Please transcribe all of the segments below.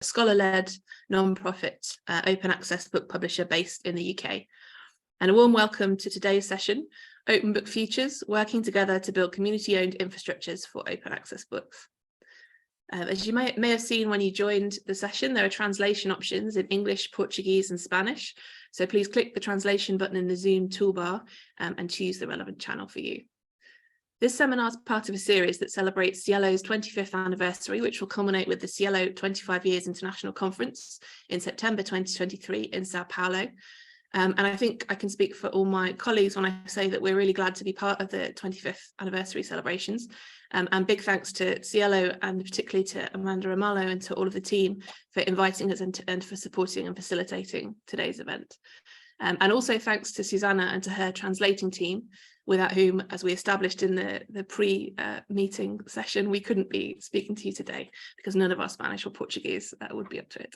scholar-led, non-profit, open access book publisher based in the UK. And a warm welcome to today's session, Open Book Futures, working together to build community-owned infrastructures for open access books. As you may have seen when you joined the session, there are translation options in English, Portuguese and Spanish. So please click the translation button in the Zoom toolbar and choose the relevant channel for you. This seminar is part of a series that celebrates CIELO's 25th anniversary, which will culminate with the CIELO 25 Years International Conference in September 2023 in Sao Paulo. And I think I can speak for all my colleagues when I say that we're really glad to be part of the 25th anniversary celebrations. And big thanks to CIELO and particularly to Amanda Amalo and to all of the team for inviting us and for supporting and facilitating today's event. And also thanks to Susanna and to her translating team, without whom, as we established in the pre-meeting session, we couldn't be speaking to you today because none of our Spanish or Portuguese would be up to it.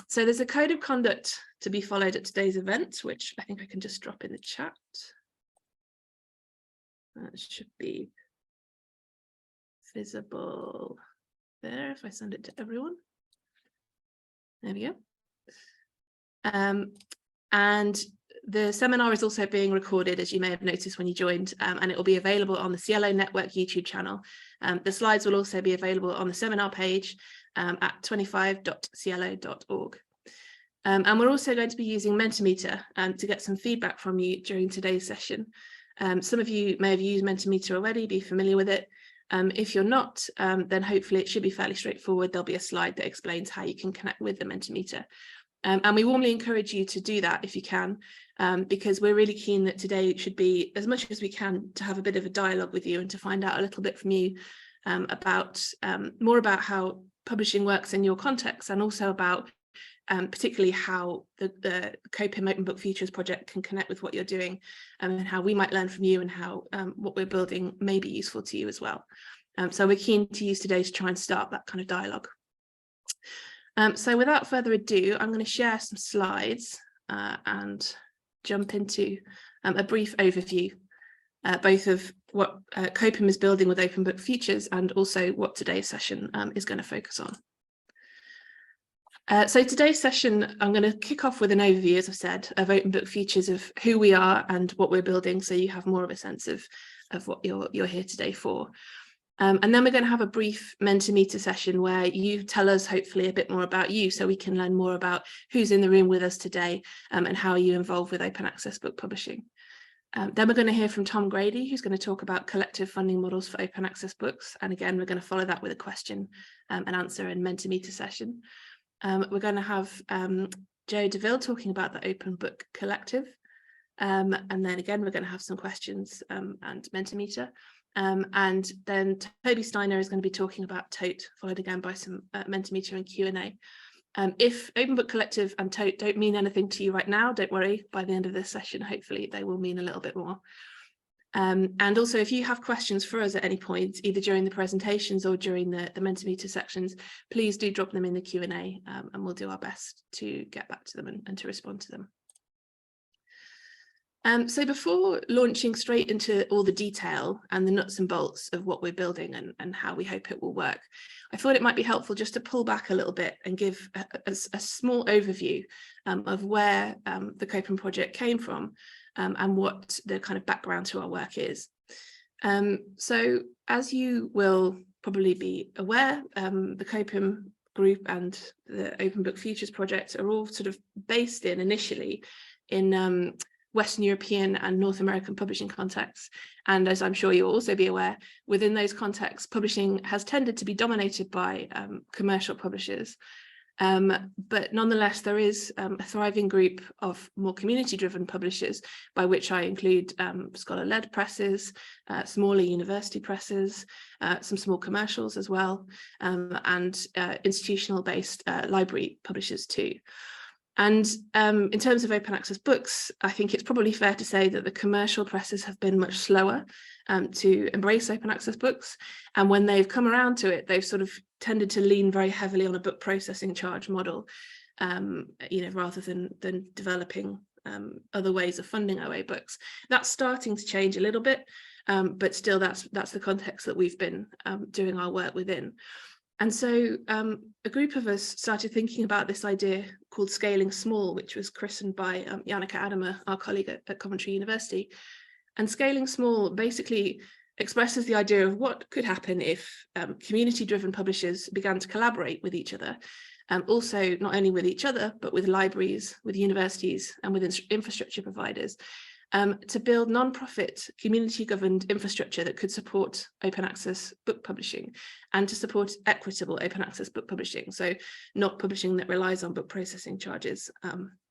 So there's a code of conduct to be followed at today's event, which I think I can just drop in the chat. That should be visible there if I send it to everyone. There we go. And the seminar is also being recorded, as you may have noticed when you joined, and it will be available on the CIELO Network YouTube channel. The slides will also be available on the seminar page at 25.cielo.org. And we're also going to be using Mentimeter to get some feedback from you during today's session. Some of you may have used Mentimeter already, be familiar with it. If you're not, then hopefully it should be fairly straightforward. There'll be a slide that explains how you can connect with the Mentimeter. And we warmly encourage you to do that if you can, because we're really keen that today should be, as much as we can, to have a bit of a dialogue with you and to find out a little bit from you about more about how publishing works in your context, and also about particularly how the COPIM Open Book Futures project can connect with what you're doing, and how we might learn from you, and how what we're building may be useful to you as well. So we're keen to use today to try and start that kind of dialogue. So without further ado, I'm going to share some slides and jump into a brief overview, both of what COPIM is building with Open Book Futures and also what today's session is going to focus on. So today's session, I'm going to kick off with an overview, as I've said, of Open Book Futures, of who we are and what we're building, so you have more of a sense of what you're here today for. And then we're going to have a brief Mentimeter session where you tell us hopefully a bit more about you, so we can learn more about who's in the room with us today and how you involved with open access book publishing. Then we're going to hear from Tom Grady, who's going to talk about collective funding models for open access books. And again, we're going to follow that with a question and answer and Mentimeter session. We're going to have Joe DeVille talking about the Open Book Collective. And then again, we're going to have some questions and Mentimeter. And then Toby Steiner is going to be talking about Thoth, followed again by some Mentimeter and Q&A. If Open Book Collective and Thoth don't mean anything to you right now, don't worry, by the end of this session, hopefully they will mean a little bit more. And also, if you have questions for us at any point, either during the presentations or during the Mentimeter sections, please do drop them in the Q&A and we'll do our best to get back to them and to respond to them. So before launching straight into all the detail and the nuts and bolts of what we're building and how we hope it will work, I thought it might be helpful just to pull back a little bit and give a small overview of where the COPIM project came from and what the kind of background to our work is. So as you will probably be aware, the COPIM group and the Open Book Futures project are all sort of based initially in Western European and North American publishing contexts. And as I'm sure you'll also be aware, within those contexts, publishing has tended to be dominated by commercial publishers. But nonetheless, there is a thriving group of more community-driven publishers, by which I include scholar-led presses, smaller university presses, some small commercials as well, and institutional-based library publishers too. And in terms of open access books, I think it's probably fair to say that the commercial presses have been much slower to embrace open access books. And when they've come around to it, they've sort of tended to lean very heavily on a book processing charge model, rather than developing other ways of funding OA books. That's starting to change a little bit, but still that's the context that we've been doing our work within. And so a group of us started thinking about this idea called scaling small, which was christened by Janneke Adema, our colleague at Coventry University. And scaling small basically expresses the idea of what could happen if community-driven publishers began to collaborate with each other, also not only with each other, but with libraries, with universities, and with infrastructure providers, to build non-profit community-governed infrastructure that could support open access book publishing and to support equitable open access book publishing. So not publishing that relies on book processing charges,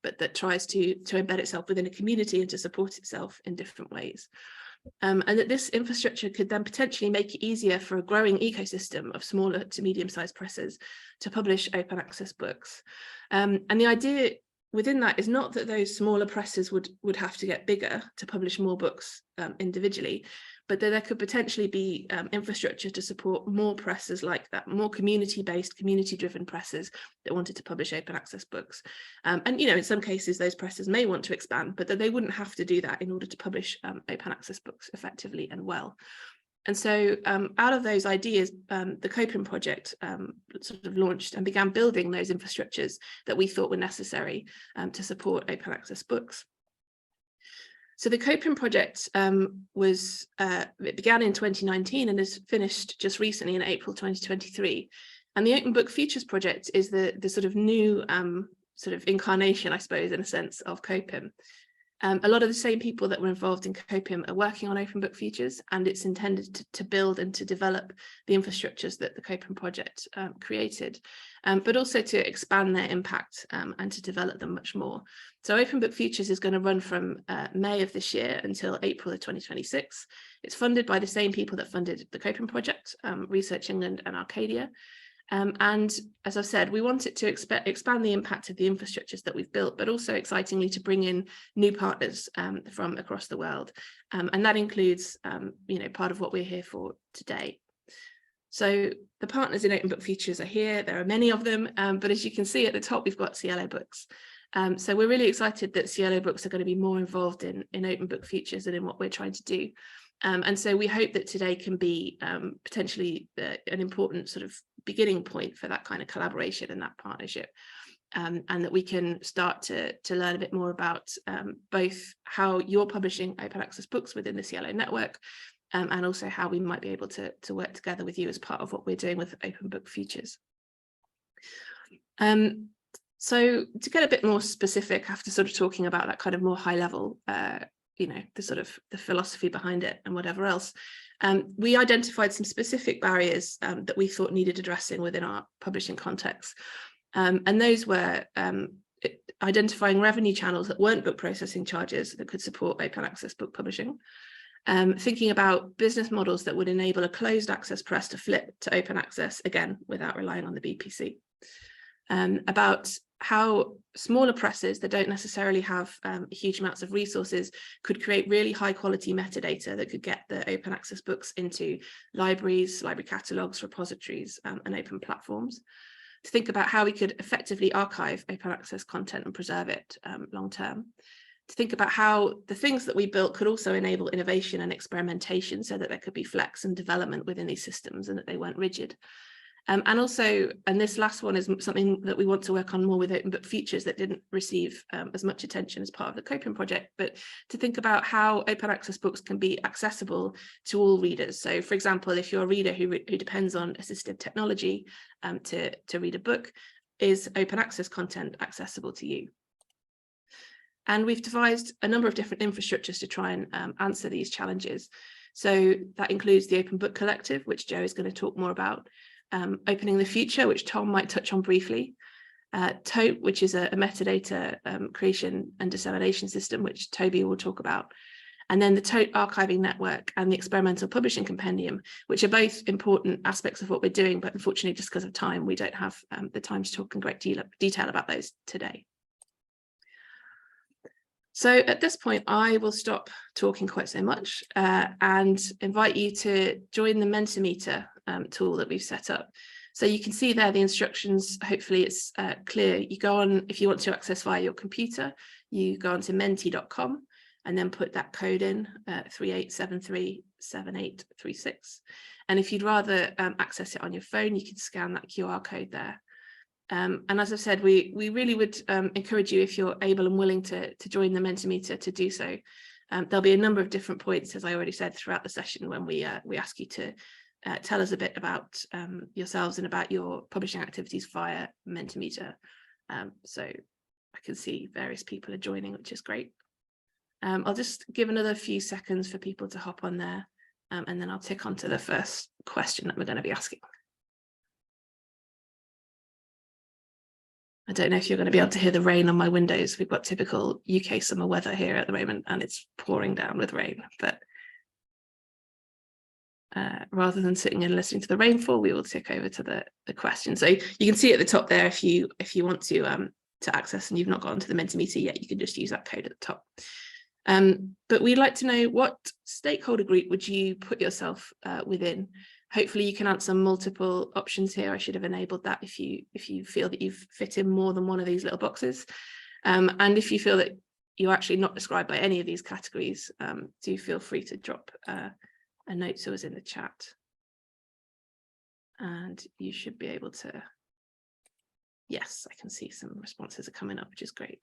but that tries to embed itself within a community and to support itself in different ways. And that this infrastructure could then potentially make it easier for a growing ecosystem of smaller to medium-sized presses to publish open access books. And the idea within that is not that those smaller presses would have to get bigger to publish more books individually, but that there could potentially be infrastructure to support more presses like that, more community-based, community-driven presses that wanted to publish open access books. And, you know, in some cases, those presses may want to expand, but that they wouldn't have to do that in order to publish open access books effectively and well. And so out of those ideas, the COPIM project sort of launched and began building those infrastructures that we thought were necessary to support open access books. So the COPIM project it began in 2019 and is finished just recently in April 2023. And the Open Book Futures project is the sort of new sort of incarnation, I suppose, in a sense, of COPIM. A lot of the same people that were involved in COPIM are working on Open Book Futures, and it's intended to build and to develop the infrastructures that the COPIM project created, but also to expand their impact and to develop them much more. So Open Book Futures is going to run from May of this year until April of 2026. It's funded by the same people that funded the COPIM project, Research England and Arcadia. And as I've said, we want it to expand the impact of the infrastructures that we've built, but also excitingly to bring in new partners from across the world. And that includes, you know, part of what we're here for today. So the partners in Open Book Futures are here. There are many of them, but as you can see at the top, we've got CIELO books. So we're really excited that CIELO books are going to be more involved in Open Book Futures and in what we're trying to do. And so we hope that today can be potentially an important sort of beginning point for that kind of collaboration and that partnership, and that we can start to learn a bit more about both how you're publishing open access books within the CIELO network, and also how we might be able to work together with you as part of what we're doing with Open Book Futures. So to get a bit more specific, after sort of talking about that kind of more high level, you know, the sort of the philosophy behind it and whatever else, we identified some specific barriers that we thought needed addressing within our publishing context. And those were identifying revenue channels that weren't book processing charges that could support open access book publishing, thinking about business models that would enable a closed access press to flip to open access, again, without relying on the BPC, about how smaller presses that don't necessarily have huge amounts of resources could create really high quality metadata that could get the open access books into libraries, library catalogues, repositories, and open platforms. To think about how we could effectively archive open access content and preserve it long term. To think about how the things that we built could also enable innovation and experimentation so that there could be flex and development within these systems and that they weren't rigid. And also, and this last one is something that we want to work on more with Open Book Futures that didn't receive as much attention as part of the COPIM project, but to think about how open access books can be accessible to all readers. So for example, if you're a reader who depends on assistive technology to read a book, is open access content accessible to you? And we've devised a number of different infrastructures to try and answer these challenges. So that includes the Open Book Collective, which Joe is going to talk more about, Opening the Future, which Tom might touch on briefly, Thoth, which is a metadata creation and dissemination system, which Toby will talk about, and then the Thoth archiving network and the experimental publishing compendium, which are both important aspects of what we're doing, but unfortunately, just because of time, we don't have the time to talk in great detail about those today. So at this point, I will stop talking quite so much and invite you to join the Mentimeter tool that we've set up. So you can see there the instructions. Hopefully it's clear. You go on, if you want to access via your computer, you go on to menti.com and then put that code in, 38737836. And if you'd rather access it on your phone, you can scan that QR code there. And as I've said, we really would encourage you, if you're able and willing to join the Mentimeter, to do so. There'll be a number of different points, as I already said, throughout the session when we ask you to tell us a bit about yourselves and about your publishing activities via Mentimeter. So I can see various people are joining, which is great. I'll just give another few seconds for people to hop on there, and then I'll tick on to the first question that we're going to be asking. I don't know if you're going to be able to hear the rain on my windows. We've got typical UK summer weather here at the moment, and it's pouring down with rain. But rather than sitting and listening to the rainfall, we will tick over to the question. So you can see at the top there, if you want to access and you've not gone to the Mentimeter yet, you can just use that code at the top. But we'd like to know, what stakeholder group would you put yourself within? Hopefully you can answer multiple options here. I should have enabled that if you feel that you've fit in more than one of these little boxes. And if you feel that you're actually not described by any of these categories, do feel free to drop a note to us in the chat. And you should be able to, yes, I can see some responses are coming up, which is great.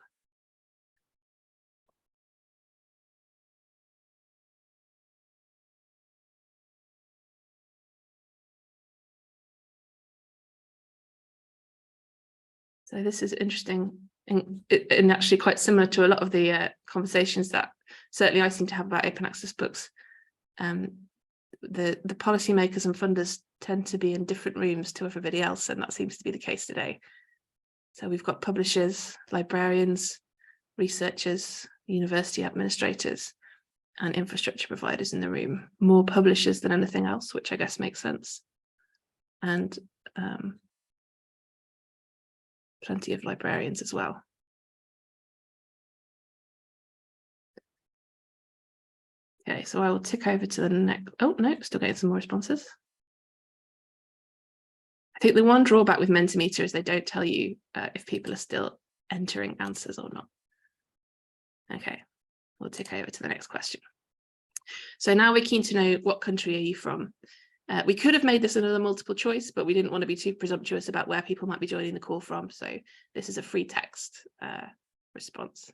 So this is interesting and actually quite similar to a lot of the conversations that certainly I seem to have about open access books. The policymakers and funders tend to be in different rooms to everybody else, and that seems to be the case today. So we've got publishers, librarians, researchers, university administrators, and infrastructure providers in the room. More publishers than anything else, which I guess makes sense. And plenty of librarians as well. Okay, so I will tick over to the next. Oh no, still getting some more responses. I think the one drawback with Mentimeter is they don't tell you if people are still entering answers or not. Okay, we'll tick over to the next question. So now we're keen to know, what country are you from? We could have made this another multiple choice, but we didn't want to be too presumptuous about where people might be joining the call from. So this is a free text response.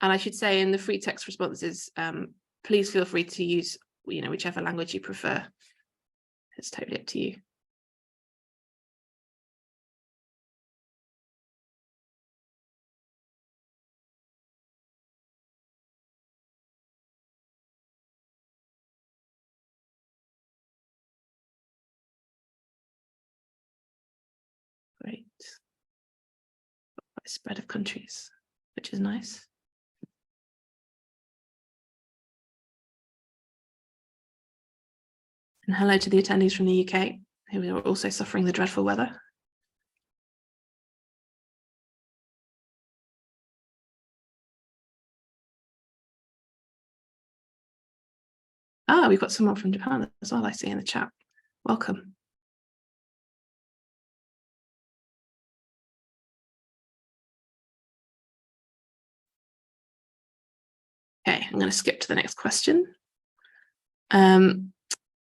And I should say, in the free text responses, please feel free to use, whichever language you prefer. It's totally up to you. Great. A spread of countries, which is nice. And hello to the attendees from the UK, who are also suffering the dreadful weather. Ah, we've got someone from Japan as well, I see in the chat. Welcome. Okay, I'm going to skip to the next question.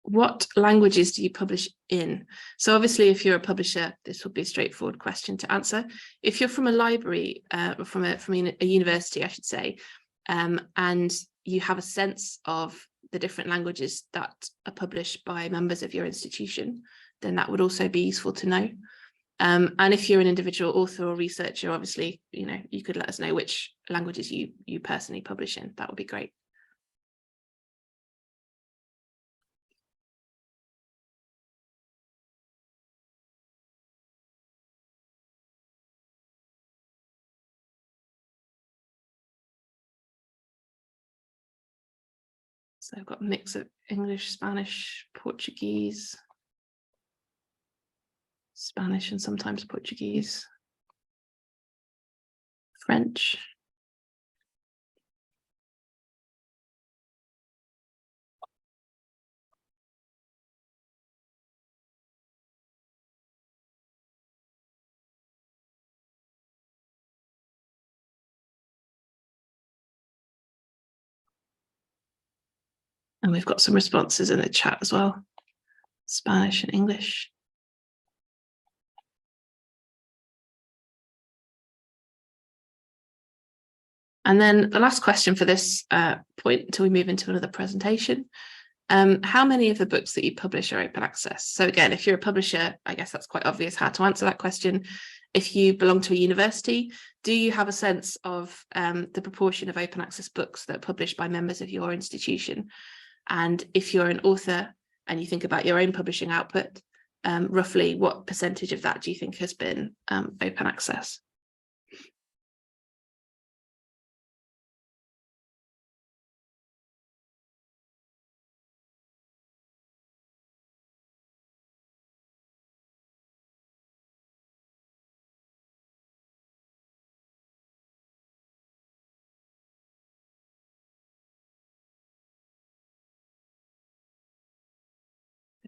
What languages do you publish in? So obviously, if you're a publisher, this will be a straightforward question to answer. If you're from a library, or from a university, I should say, and you have a sense of the different languages that are published by members of your institution, then that would also be useful to know. And if you're an individual author or researcher, obviously, you could let us know which languages you personally publish in. That would be great. So I've got a mix of English, Spanish, Portuguese, Spanish, and sometimes Portuguese, French. And we've got some responses in the chat as well, Spanish and English. And then the last question for this point until we move into another presentation. How many of the books that you publish are open access? So again, if you're a publisher, I guess that's quite obvious how to answer that question. If you belong to a university, do you have a sense of the proportion of open access books that are published by members of your institution? And if you're an author and you think about your own publishing output, roughly what percentage of that do you think has been open access?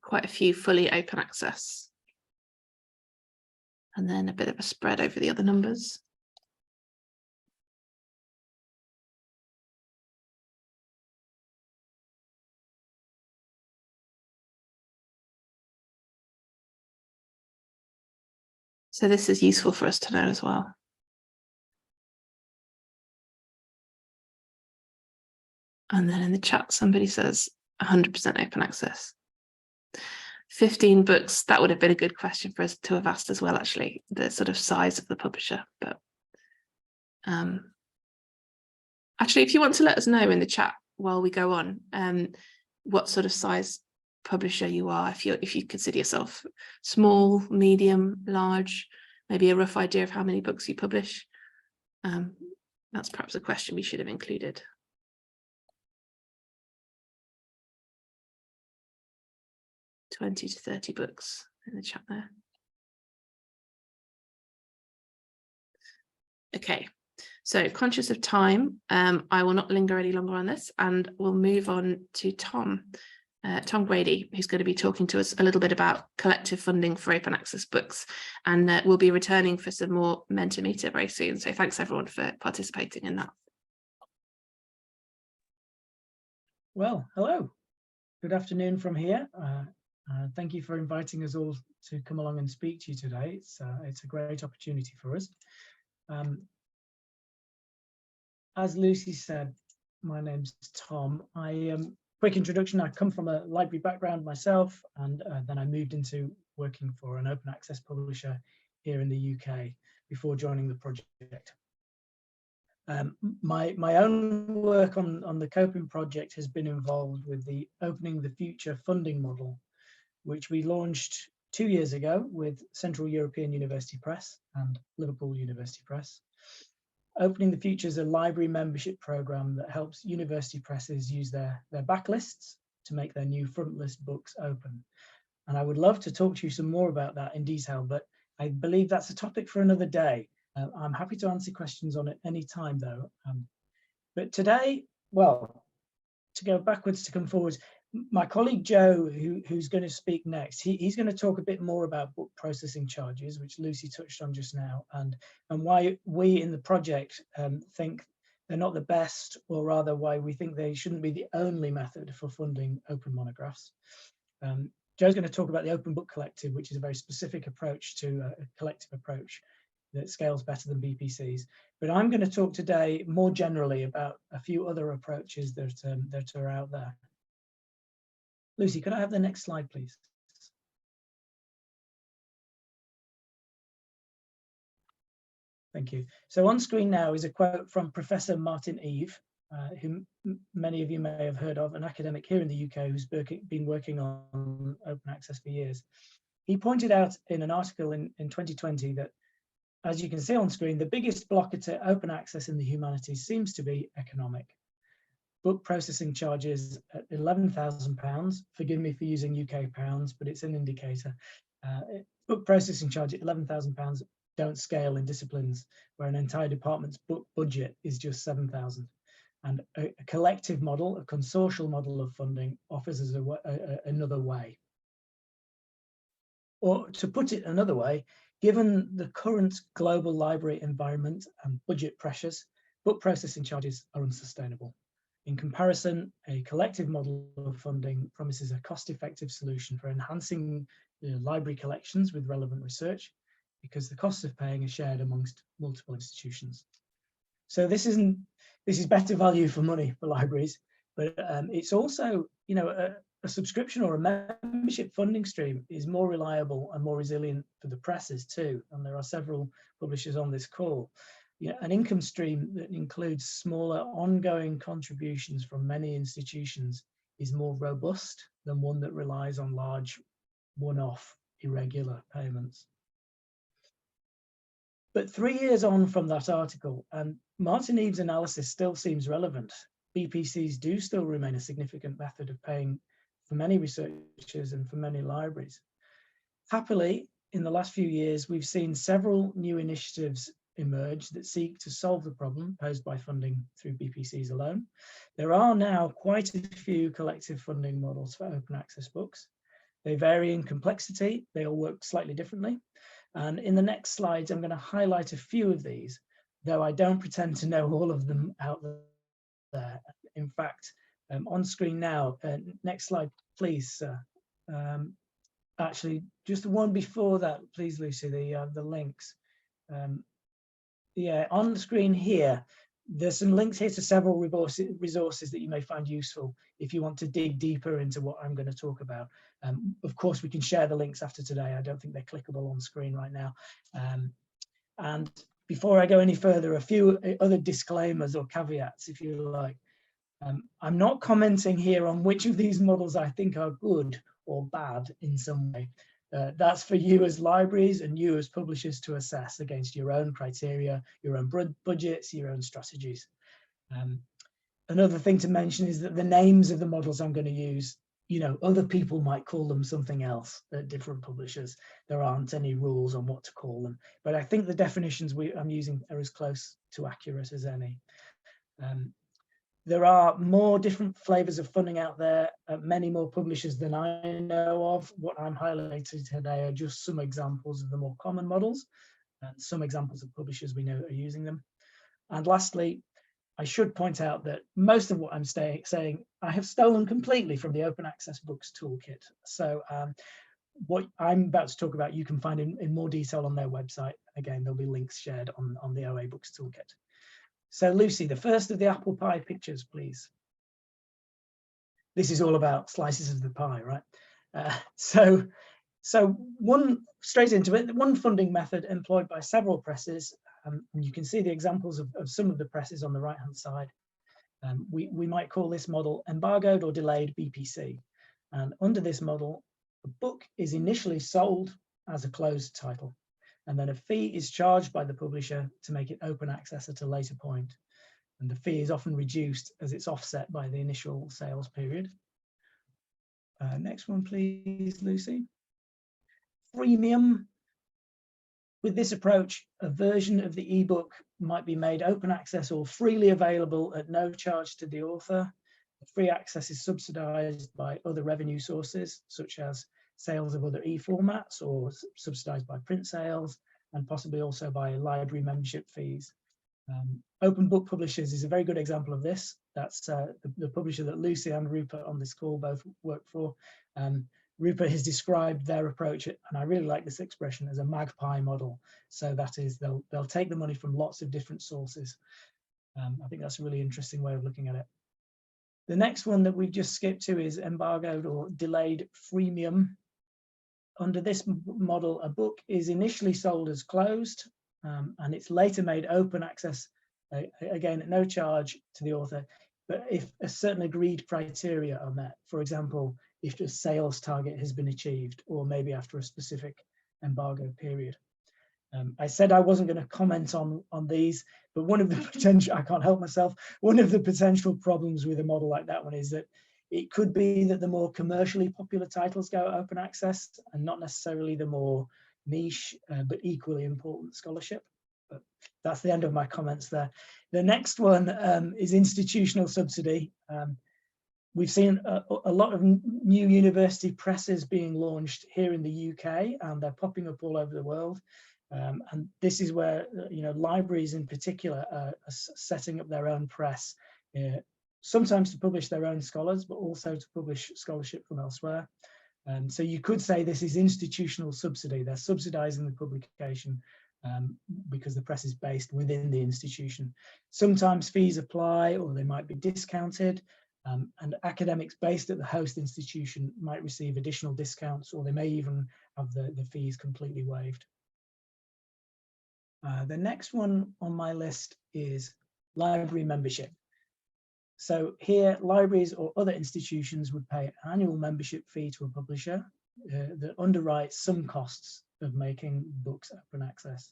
Quite a few fully open access. And then a bit of a spread over the other numbers. So this is useful for us to know as well. And then in the chat, somebody says 100% open access. 15 books, that would have been a good question for us to have asked as well, actually, the sort of size of the publisher. But actually, if you want to let us know in the chat while we go on, what sort of size publisher you are, if you consider yourself small, medium, large, maybe a rough idea of how many books you publish. That's perhaps a question we should have included. $20 to 30 books in the chat there. Okay, so conscious of time, I will not linger any longer on this, and we'll move on to Tom Grady, who's going to be talking to us a little bit about collective funding for open access books, and we'll be returning for some more Mentimeter very soon. So thanks everyone for participating in that. Well, hello, good afternoon from here. Thank you for inviting us all to come along and speak to you today. It's a great opportunity for us. As Lucy said, my name's Tom. Quick introduction, I come from a library background myself, and then I moved into working for an open access publisher here in the UK before joining the project. My own work on the COPIM project has been involved with the Opening the Future funding model, which we launched 2 years ago with Central European University Press and Liverpool University Press. Opening the Future is a library membership program that helps university presses use their backlists to make their new frontlist books open. And I would love to talk to you some more about that in detail, but I believe that's a topic for another day. I'm happy to answer questions on it any time though. But today, well, to go backwards to come forwards, my colleague Joe, who's going to speak next, he's going to talk a bit more about book processing charges, which Lucy touched on just now, and why we in the project think they're not the best, or rather why we think they shouldn't be the only method for funding open monographs. Joe's going to talk about the Open Book Collective, which is a very specific approach to a collective approach that scales better than BPCs. But I'm going to talk today more generally about a few other approaches that are out there. Lucy, could I have the next slide, please? Thank you. So on screen now is a quote from Professor Martin Eve, who many of you may have heard of, an academic here in the UK who's been working on open access for years. He pointed out in an article in 2020 that, as you can see on screen, the biggest blocker to open access in the humanities seems to be economic. Book processing charges at £11,000, forgive me for using UK pounds, but it's an indicator. Book processing charge at £11,000 don't scale in disciplines where an entire department's book budget is just 7,000. And a collective model, a consortial model of funding offers us another way. Or to put it another way, given the current global library environment and budget pressures, book processing charges are unsustainable. In comparison, a collective model of funding promises a cost-effective solution for enhancing library collections with relevant research, because the cost of paying is shared amongst multiple institutions. So this is better value for money for libraries, but it's also, you know, a subscription or a membership funding stream is more reliable and more resilient for the presses too. And there are several publishers on this call. You know, an income stream that includes smaller ongoing contributions from many institutions is more robust than one that relies on large one-off irregular payments. But 3 years on from that article, and Martin Eaves' analysis still seems relevant. BPCs do still remain a significant method of paying for many researchers and for many libraries. Happily, in the last few years, we've seen several new initiatives emerge that seek to solve the problem posed by funding through BPCs alone. There are now quite a few collective funding models for open access books. They vary in complexity, they all work slightly differently. And in the next slides, I'm going to highlight a few of these, though I don't pretend to know all of them out there. In fact, on screen now, next slide, please, sir. Actually, just the one before that, please, Lucy, the links. Yeah, on the screen here, there's some links here to several resources that you may find useful if you want to dig deeper into what I'm going to talk about. Of course, we can share the links after today. I don't think they're clickable on screen right now. And before I go any further, a few other disclaimers or caveats, if you like. I'm not commenting here on which of these models I think are good or bad in some way. That's for you as libraries and you as publishers to assess against your own criteria, your own budgets, your own strategies. Another thing to mention is that the names of the models I'm going to use, you know, other people might call them something else at different publishers. There aren't any rules on what to call them, but I think the definitions I'm using are as close to accurate as any. There are more different flavors of funding out there, many more publishers than I know of. What I'm highlighting today are just some examples of the more common models and some examples of publishers we know are using them. And lastly, I should point out that most of what I'm saying, I have stolen completely from the Open Access Books Toolkit. So what I'm about to talk about, you can find in more detail on their website. Again, there'll be links shared on the OA Books Toolkit. So Lucy, the first of the apple pie pictures, please. This is all about slices of the pie, right? So one straight into it, one funding method employed by several presses, and you can see the examples of some of the presses on the right-hand side. We might call this model embargoed or delayed BPC. And under this model, a book is initially sold as a closed title, and then a fee is charged by the publisher to make it open access at a later point. And the fee is often reduced as it's offset by the initial sales period. Next one, please, Lucy. Freemium. With this approach, a version of the ebook might be made open access or freely available at no charge to the author. The free access is subsidized by other revenue sources, such as sales of other e-formats or subsidized by print sales, and possibly also by library membership fees. Open Book Publishers is a very good example of this. That's the publisher that Lucy and Rupert on this call both work for. Rupert has described their approach, and I really like this expression, as a magpie model. So that is, they'll take the money from lots of different sources. I think that's a really interesting way of looking at it. The next one that we've just skipped to is embargoed or delayed freemium. Under this model, a book is initially sold as closed, and it's later made open access, again, at no charge to the author, but if a certain agreed criteria are met. For example, if a sales target has been achieved, or maybe after a specific embargo period. I said I wasn't going to comment on these, but one of the potential, I can't help myself, one of the potential problems with a model like that one is that it could be that the more commercially popular titles go open access and not necessarily the more niche, but equally important scholarship. But that's the end of my comments there. The next one is institutional subsidy. We've seen a lot of new university presses being launched here in the UK, and they're popping up all over the world. And this is where, you know, libraries in particular are setting up their own press sometimes to publish their own scholars, but also to publish scholarship from elsewhere. So you could say this is institutional subsidy. They're subsidizing the publication because the press is based within the institution. Sometimes fees apply, or they might be discounted, and academics based at the host institution might receive additional discounts, or they may even have the fees completely waived. The next one on my list is library membership. So here, libraries or other institutions would pay an annual membership fee to a publisher that underwrites some costs of making books open access.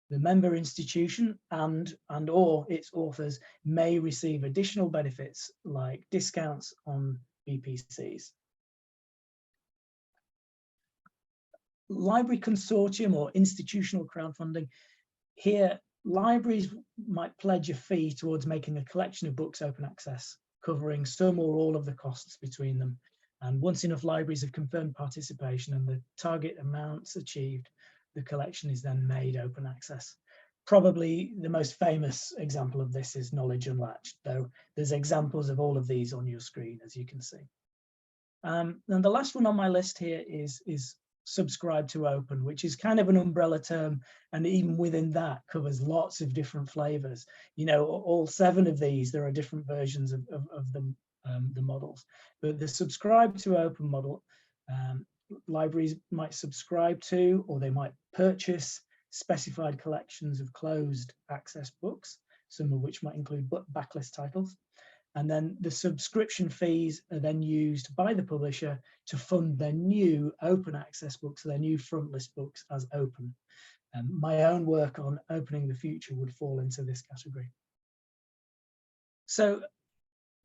The member institution and or its authors may receive additional benefits like discounts on BPCs. Library consortium or institutional crowdfunding. Here, libraries might pledge a fee towards making a collection of books open access, covering some or all of the costs between them. And once enough libraries have confirmed participation and the target amounts achieved, the collection is then made open access. Probably the most famous example of this is Knowledge Unlatched, though there's examples of all of these on your screen, as you can see. And the last one on my list here is subscribe to open, which is kind of an umbrella term, and even within that covers lots of different flavors. You know, all 7 of these, there are different versions of the models, but the subscribe to open model, libraries might subscribe to, or they might purchase specified collections of closed access books, some of which might include backlist titles. And then the subscription fees are then used by the publisher to fund their new open access books, their new frontlist books as open. My own work on Opening the Future would fall into this category. So,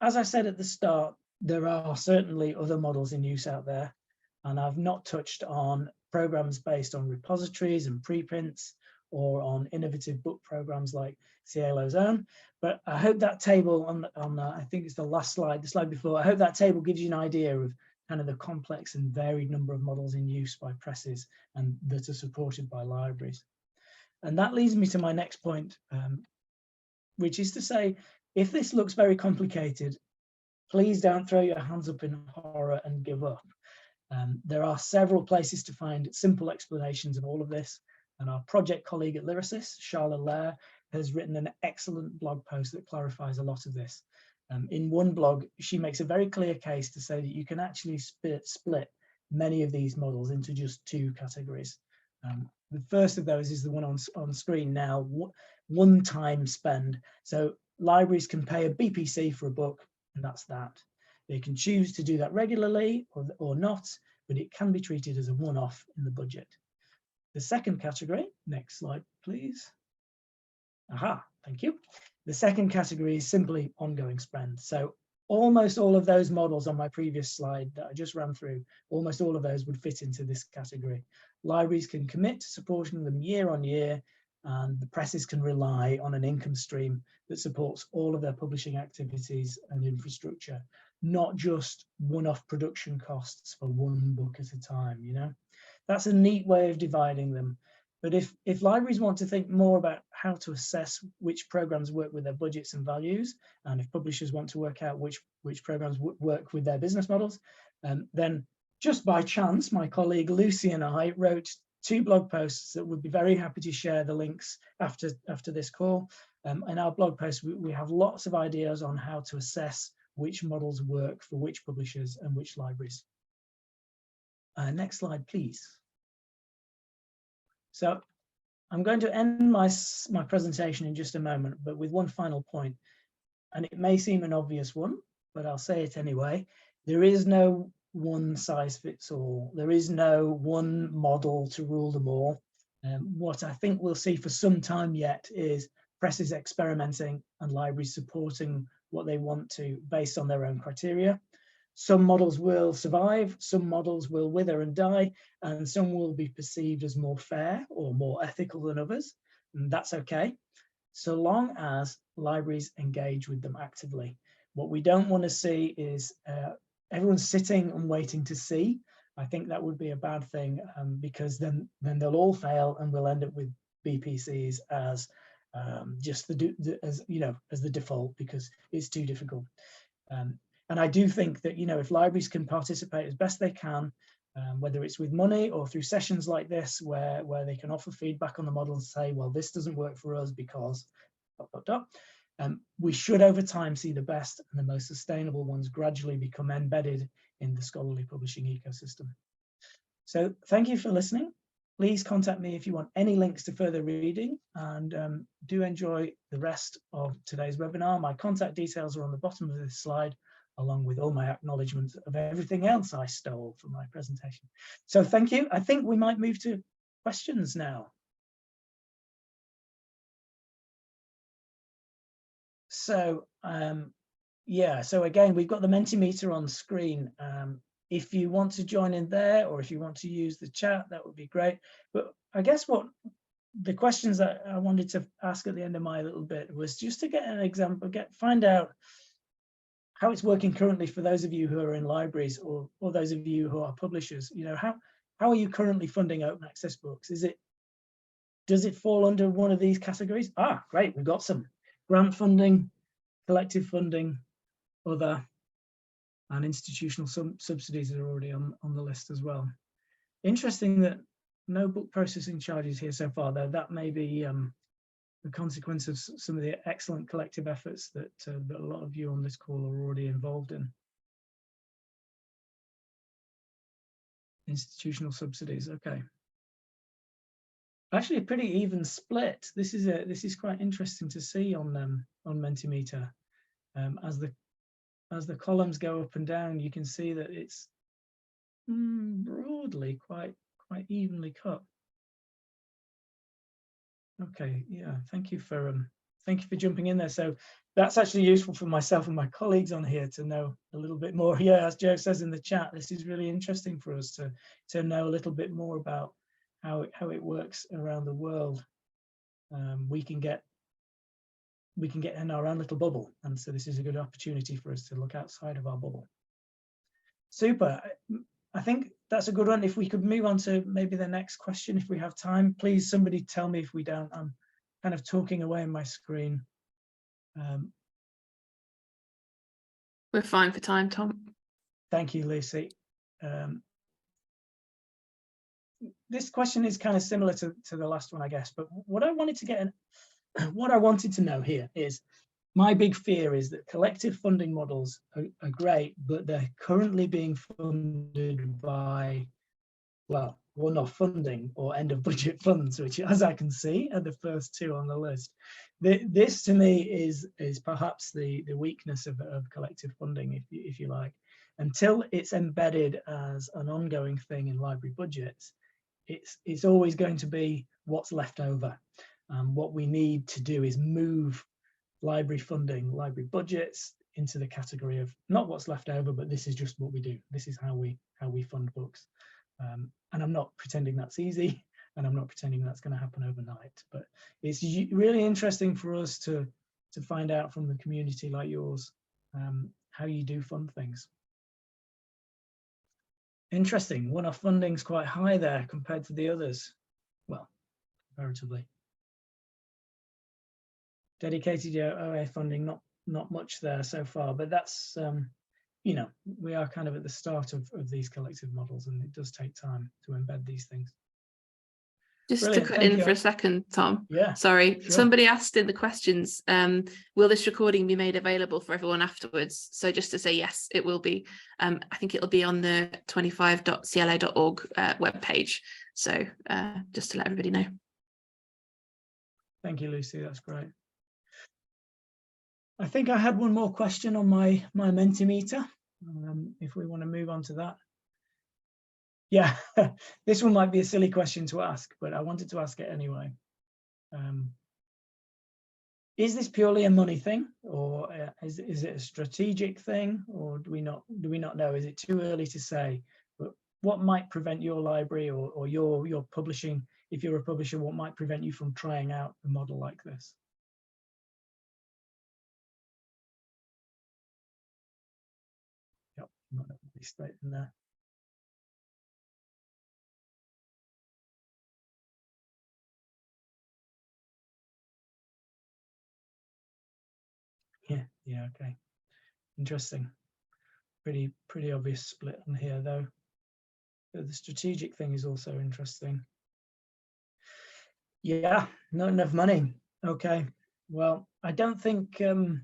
as I said at the start, there are certainly other models in use out there, and I've not touched on programs based on repositories and preprints, or on innovative book programs like CIELO's own. But I hope that table on I think it's the last slide, the slide before, I hope that table gives you an idea of kind of the complex and varied number of models in use by presses and that are supported by libraries. And that leads me to my next point, which is to say, if this looks very complicated, please don't throw your hands up in horror and give up. There are several places to find simple explanations of all of this. And our project colleague at Lyrasis, Charlotte Lair, has written an excellent blog post that clarifies a lot of this. In one blog, she makes a very clear case to say that you can actually split many of these models into just 2 categories. The first of those is the one on screen now, one-time spend. So libraries can pay a BPC for a book, and that's that. They can choose to do that regularly or not, but it can be treated as a one-off in the budget. The second category, next slide, please. Aha, thank you. The second category is simply ongoing spend. So almost all of those models on my previous slide that I just ran through, almost all of those would fit into this category. Libraries can commit to supporting them year on year, and the presses can rely on an income stream that supports all of their publishing activities and infrastructure, not just one-off production costs for one book at a time, you know? That's a neat way of dividing them. But if libraries want to think more about how to assess which programs work with their budgets and values, and if publishers want to work out which programs work with their business models, then just by chance, my colleague Lucy and I wrote 2 blog posts that would be very happy to share the links after this call. In our blog posts, we have lots of ideas on how to assess which models work for which publishers and which libraries. Next slide, please. So I'm going to end my presentation in just a moment, but with one final point, and it may seem an obvious one, but I'll say it anyway. There is no one size fits all. There is no one model to rule them all. What I think we'll see for some time yet is presses experimenting and libraries supporting what they want to based on their own criteria. Some models will survive, some models will wither and die, and some will be perceived as more fair or more ethical than others, and that's okay, so long as libraries engage with them actively. What we don't want to see is everyone sitting and waiting to see. I think that would be a bad thing, because then they'll all fail and we'll end up with BPCs as just as you know, as the default, because it's too difficult. And I do think that, you know, if libraries can participate as best they can, whether it's with money or through sessions like this, where they can offer feedback on the model and say, well, this doesn't work for us because ... we should over time see the best and the most sustainable ones gradually become embedded in the scholarly publishing ecosystem. So thank you for listening. Please contact me if you want any links to further reading, and do enjoy the rest of today's webinar. My contact details are on the bottom of this slide, along with all my acknowledgements of everything else I stole from my presentation. So thank you. I think we might move to questions now. So yeah, so again, we've got the Mentimeter on screen. If you want to join in there, or if you want to use the chat, that would be great. But I guess what the questions that I wanted to ask at the end of my little bit was just to get an example, find out how it's working currently for those of you who are in libraries, or those of you who are publishers. You know, how are you currently funding open access books? Does it fall under one of these categories? Ah, great, we've got some grant funding, collective funding, other, and institutional subsidies are already on the list as well. Interesting that no book processing charges here so far, though that may be the consequence of some of the excellent collective efforts that a lot of you on this call are already involved in. Institutional subsidies, okay. Actually, a pretty even split. This is quite interesting to see on Mentimeter. As the columns go up and down, you can see that it's broadly quite evenly cut. Okay, yeah, thank you for jumping in there. So that's actually useful for myself and my colleagues on here to know a little bit more. Yeah, as Joe says in the chat, this is really interesting for us to know a little bit more about how it works around the world. We can get in our own little bubble, and so this is a good opportunity for us to look outside of our bubble. Super. I think that's a good one. If we could move on to maybe the next question, if we have time. Please, somebody tell me if we don't. I'm kind of talking away on my screen. We're fine for time, Tom. Thank you, Lucy. This question is kind of similar to the last one, I guess. But what I wanted to know here is, my big fear is that collective funding models are great, but they're currently being funded by, well, one-off funding or end of budget funds, which, as I can see, are the first two on the list. This to me is perhaps the weakness of collective funding, if you like. Until it's embedded as an ongoing thing in library budgets, it's always going to be what's left over. What we need to do is move library funding, library budgets into the category of not what's left over, but this is just what we do. This is how we fund books. And I'm not pretending that's easy, and I'm not pretending that's going to happen overnight. But it's really interesting for us to find out from the community like yours how you do fund things. Interesting. One-off funding's quite high there compared to the others. Well, comparatively. Dedicated OA funding, not much there so far, but that's you know, we are kind of at the start of these collective models, and it does take time to embed these things. Just Brilliant. to cut in for a second, Tom. Yeah. Sorry, sure. Somebody asked in the questions, will this recording be made available for everyone afterwards? So just to say yes, it will be. I think it'll be on the 25.cielo.org webpage. So just to let everybody know. Thank you, Lucy. That's great. I think I had one more question on my Mentimeter. If we want to move on to that. Yeah, this one might be a silly question to ask, but I wanted to ask it anyway. Is this purely a money thing, or is it a strategic thing, or do we not know? Is it too early to say? But what might prevent your library or your publishing, if you're a publisher, what might prevent you from trying out a model like this? Yep, might not be straight in there. Yeah, okay. Interesting. Pretty obvious split on here, though. But the strategic thing is also interesting. Yeah, not enough money. Okay. Well, I don't think I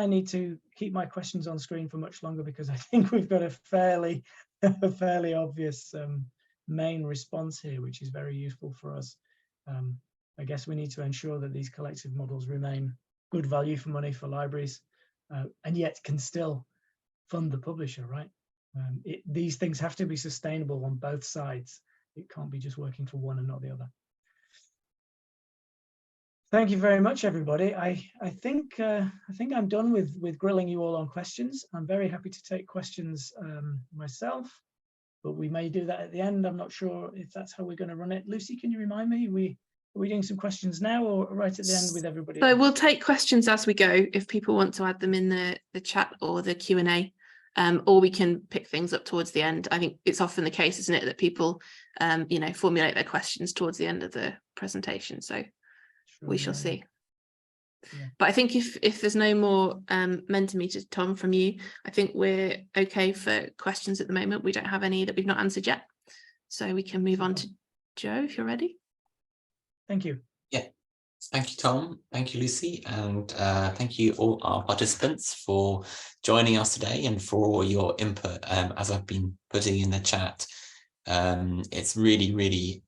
need to keep my questions on screen for much longer, because I think we've got a fairly obvious main response here, which is very useful for us. I guess we need to ensure that these collective models remain good value for money for libraries, and yet can still fund the publisher, right? These things have to be sustainable on both sides. It can't be just working for one and not the other. Thank you very much, everybody. I think I'm done with grilling you all on questions. I'm very happy to take questions myself, but we may do that at the end. I'm not sure if that's how we're going to run it. Lucy, can you remind me? Are we doing some questions now, or right at the end with everybody? So we'll take questions as we go, if people want to add them in the chat or the Q&A, or we can pick things up towards the end. I think it's often the case, isn't it, that people formulate their questions towards the end of the presentation. So we shall see. Yeah. But I think if there's no more Mentimeter, Tom, from you, I think we're okay for questions at the moment. We don't have any that we've not answered yet. So we can move on to Joe, if you're ready. Thank you. Yeah, thank you, Tom. Thank you, Lucy. And thank you all our participants for joining us today and for all your input. As I've been putting in the chat, it's really, really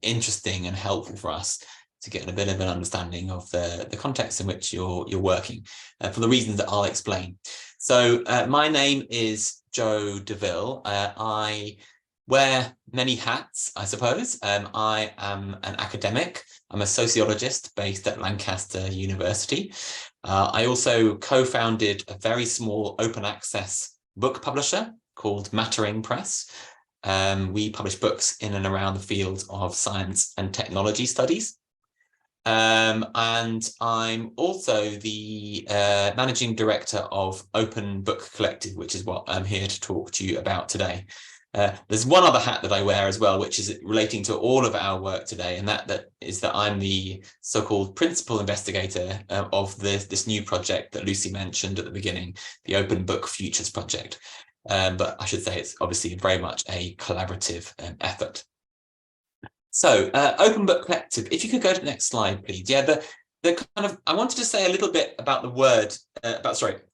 interesting and helpful for us to get a bit of an understanding of the context in which you're working, for the reasons that I'll explain. So my name is Joe DeVille. I wear many hats, I suppose. I am an academic. I'm a sociologist based at Lancaster University. I also co-founded a very small open access book publisher called Mattering Press. We publish books in and around the field of science and technology studies. And I'm also the managing director of Open Book Collective, which is what I'm here to talk to you about today. There's one other hat that I wear as well, which is relating to all of our work today, and that is that I'm the so-called principal investigator of this new project that Lucy mentioned at the beginning, the Open Book Futures project. But I should say it's obviously very much a collaborative effort. So Open Book Collective, if you could go to the next slide, please. Yeah, I wanted to say a little bit about the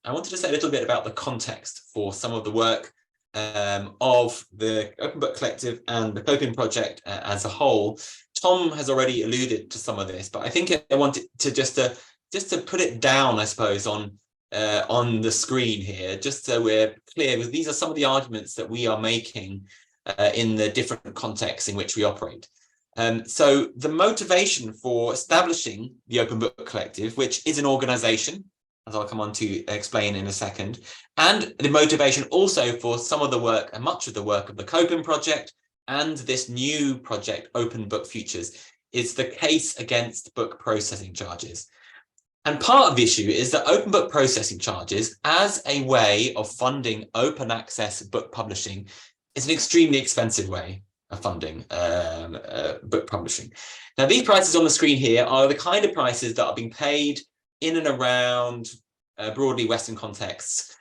I wanted to say a little bit about the context for some of the work of the Open Book Collective and the COPIM project as a whole. Tom has already alluded to some of this, but I think I wanted to just to put it down, I suppose, on the screen here, just so we're clear, because these are some of the arguments that we are making in the different contexts in which we operate. So the motivation for establishing the Open Book Collective, which is an organization, as I'll come on to explain in a second, and the motivation also for some of the work and much of the work of the COPIM project and this new project, Open Book Futures, is the case against book processing charges. And part of the issue is that open book processing charges, as a way of funding open access book publishing, is an extremely expensive way of funding book publishing. Now, these prices on the screen here are the kind of prices that are being paid in and around broadly Western contexts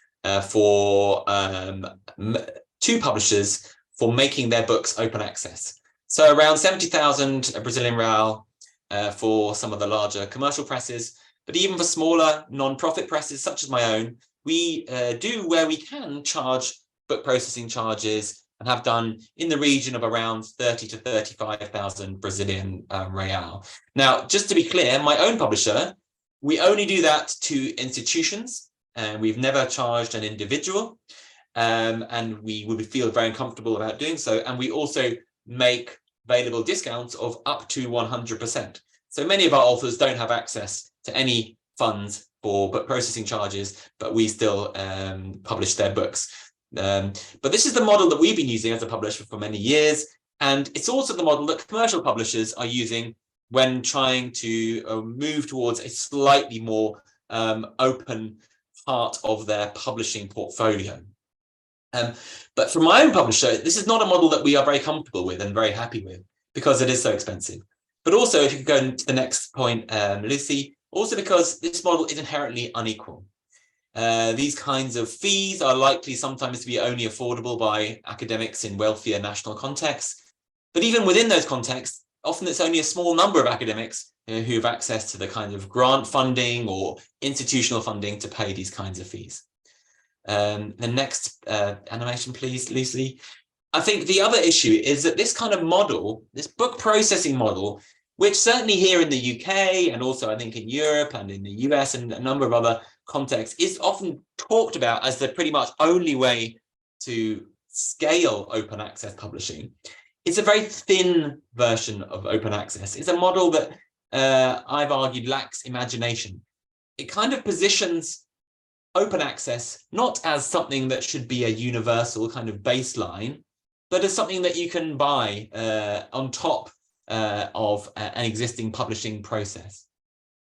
for two publishers for making their books open access. So around 70,000 Brazilian real for some of the larger commercial presses, but even for smaller non-profit presses such as my own, we do, where we can, charge book processing charges and have done in the region of around 30 to 35,000 Brazilian real. Now, just to be clear, my own publisher, we only do that to institutions, and we've never charged an individual, and we would feel very uncomfortable about doing so. And we also make available discounts of up to 100%. So many of our authors don't have access to any funds for book processing charges, but we still publish their books. But this is the model that we've been using as a publisher for many years, and it's also the model that commercial publishers are using when trying to move towards a slightly more open part of their publishing portfolio. But for my own publisher, this is not a model that we are very comfortable with and very happy with, because it is so expensive. But also, if you could go to the next point, Lucy, Also because this model is inherently unequal. These kinds of fees are likely sometimes to be only affordable by academics in wealthier national contexts. But even within those contexts, often it's only a small number of academics who have access to the kind of grant funding or institutional funding to pay these kinds of fees. The next animation, please, Lucy. I think the other issue is that this kind of model, this book processing model, which certainly here in the UK and also I think in Europe and in the US and a number of other contexts, is often talked about as the pretty much only way to scale open access publishing. It's a very thin version of open access. It's a model that I've argued lacks imagination. It kind of positions open access not as something that should be a universal kind of baseline, but as something that you can buy on top of an existing publishing process.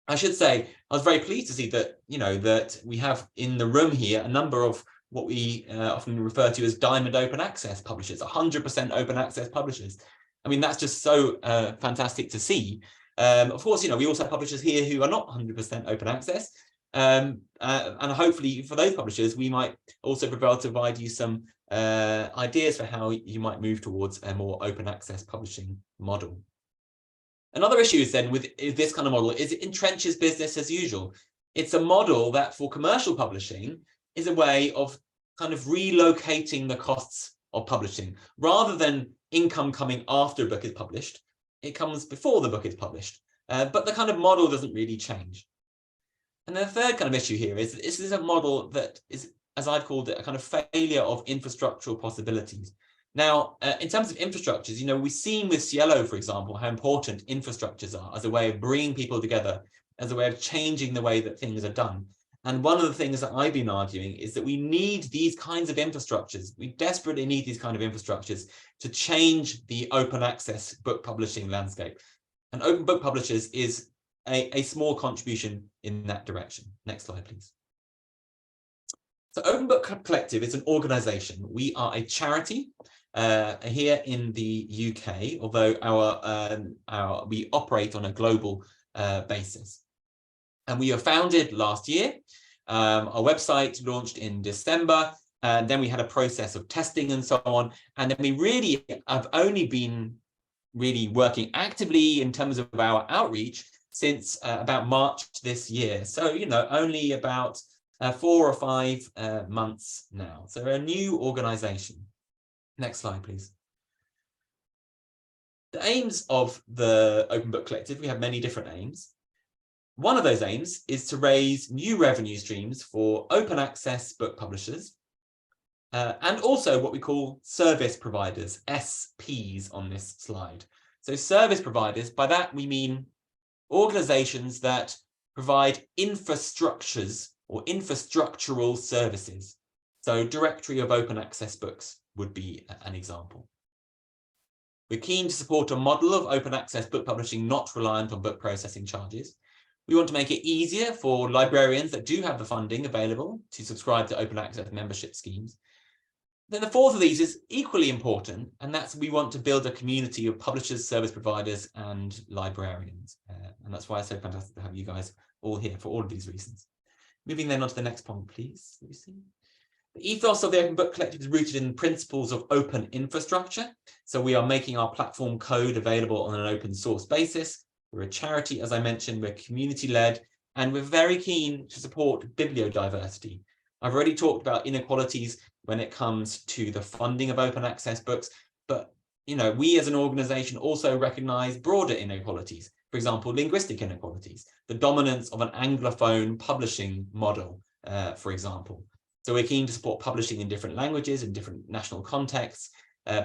I should say I was very pleased to see that, that we have in the room here a number of what we often refer to as diamond open access publishers, 100% open access publishers. I mean, that's just so fantastic to see. Of course, we also have publishers here who are not 100% open access. And hopefully for those publishers, we might also provide you some ideas for how you might move towards a more open access publishing model. Another issue is then with this kind of model is it entrenches business as usual. It's a model that for commercial publishing is a way of kind of relocating the costs of publishing. Rather than income coming after a book is published, it comes before the book is published. But the kind of model doesn't really change. And the third kind of issue here is this is a model that is, as I've called it, a kind of failure of infrastructural possibilities. Now, in terms of infrastructures, we've seen with SciELO, for example, how important infrastructures are as a way of bringing people together, as a way of changing the way that things are done. And one of the things that I've been arguing is that we need these kinds of infrastructures. We desperately need these kind of infrastructures to change the open access book publishing landscape. And Open Book Publishers is a small contribution in that direction. Next slide, please. So Open Book Collective is an organization. We are a charity here in the UK, although we operate on a global basis. And we were founded last year. Our website launched in December, and then we had a process of testing and so on. And then we really have only been working actively in terms of our outreach since about March this year. So, only about 4 or 5 months now. So we're a new organization. Next slide, please. The aims of the Open Book Collective, we have many different aims. One of those aims is to raise new revenue streams for open access book publishers and also what we call service providers, SPs on this slide. So service providers, by that we mean organizations that provide infrastructures or infrastructural services. So Directory of Open Access Books would be an example. We're keen to support a model of open access book publishing not reliant on book processing charges. We want to make it easier for librarians that do have the funding available to subscribe to open access membership schemes. Then the fourth of these is equally important, and that's we want to build a community of publishers, service providers, and librarians. And that's why it's so fantastic to have you guys all here for all of these reasons. Moving then on to the next point, please, Lucy. The ethos of the Open Book Collective is rooted in principles of open infrastructure. So we are making our platform code available on an open source basis. We're a charity, as I mentioned, we're community-led, and we're very keen to support bibliodiversity. I've already talked about inequalities when it comes to the funding of open access books, but we as an organization also recognize broader inequalities. For example, linguistic inequalities, the dominance of an Anglophone publishing model, for example. So we're keen to support publishing in different languages, in different national contexts,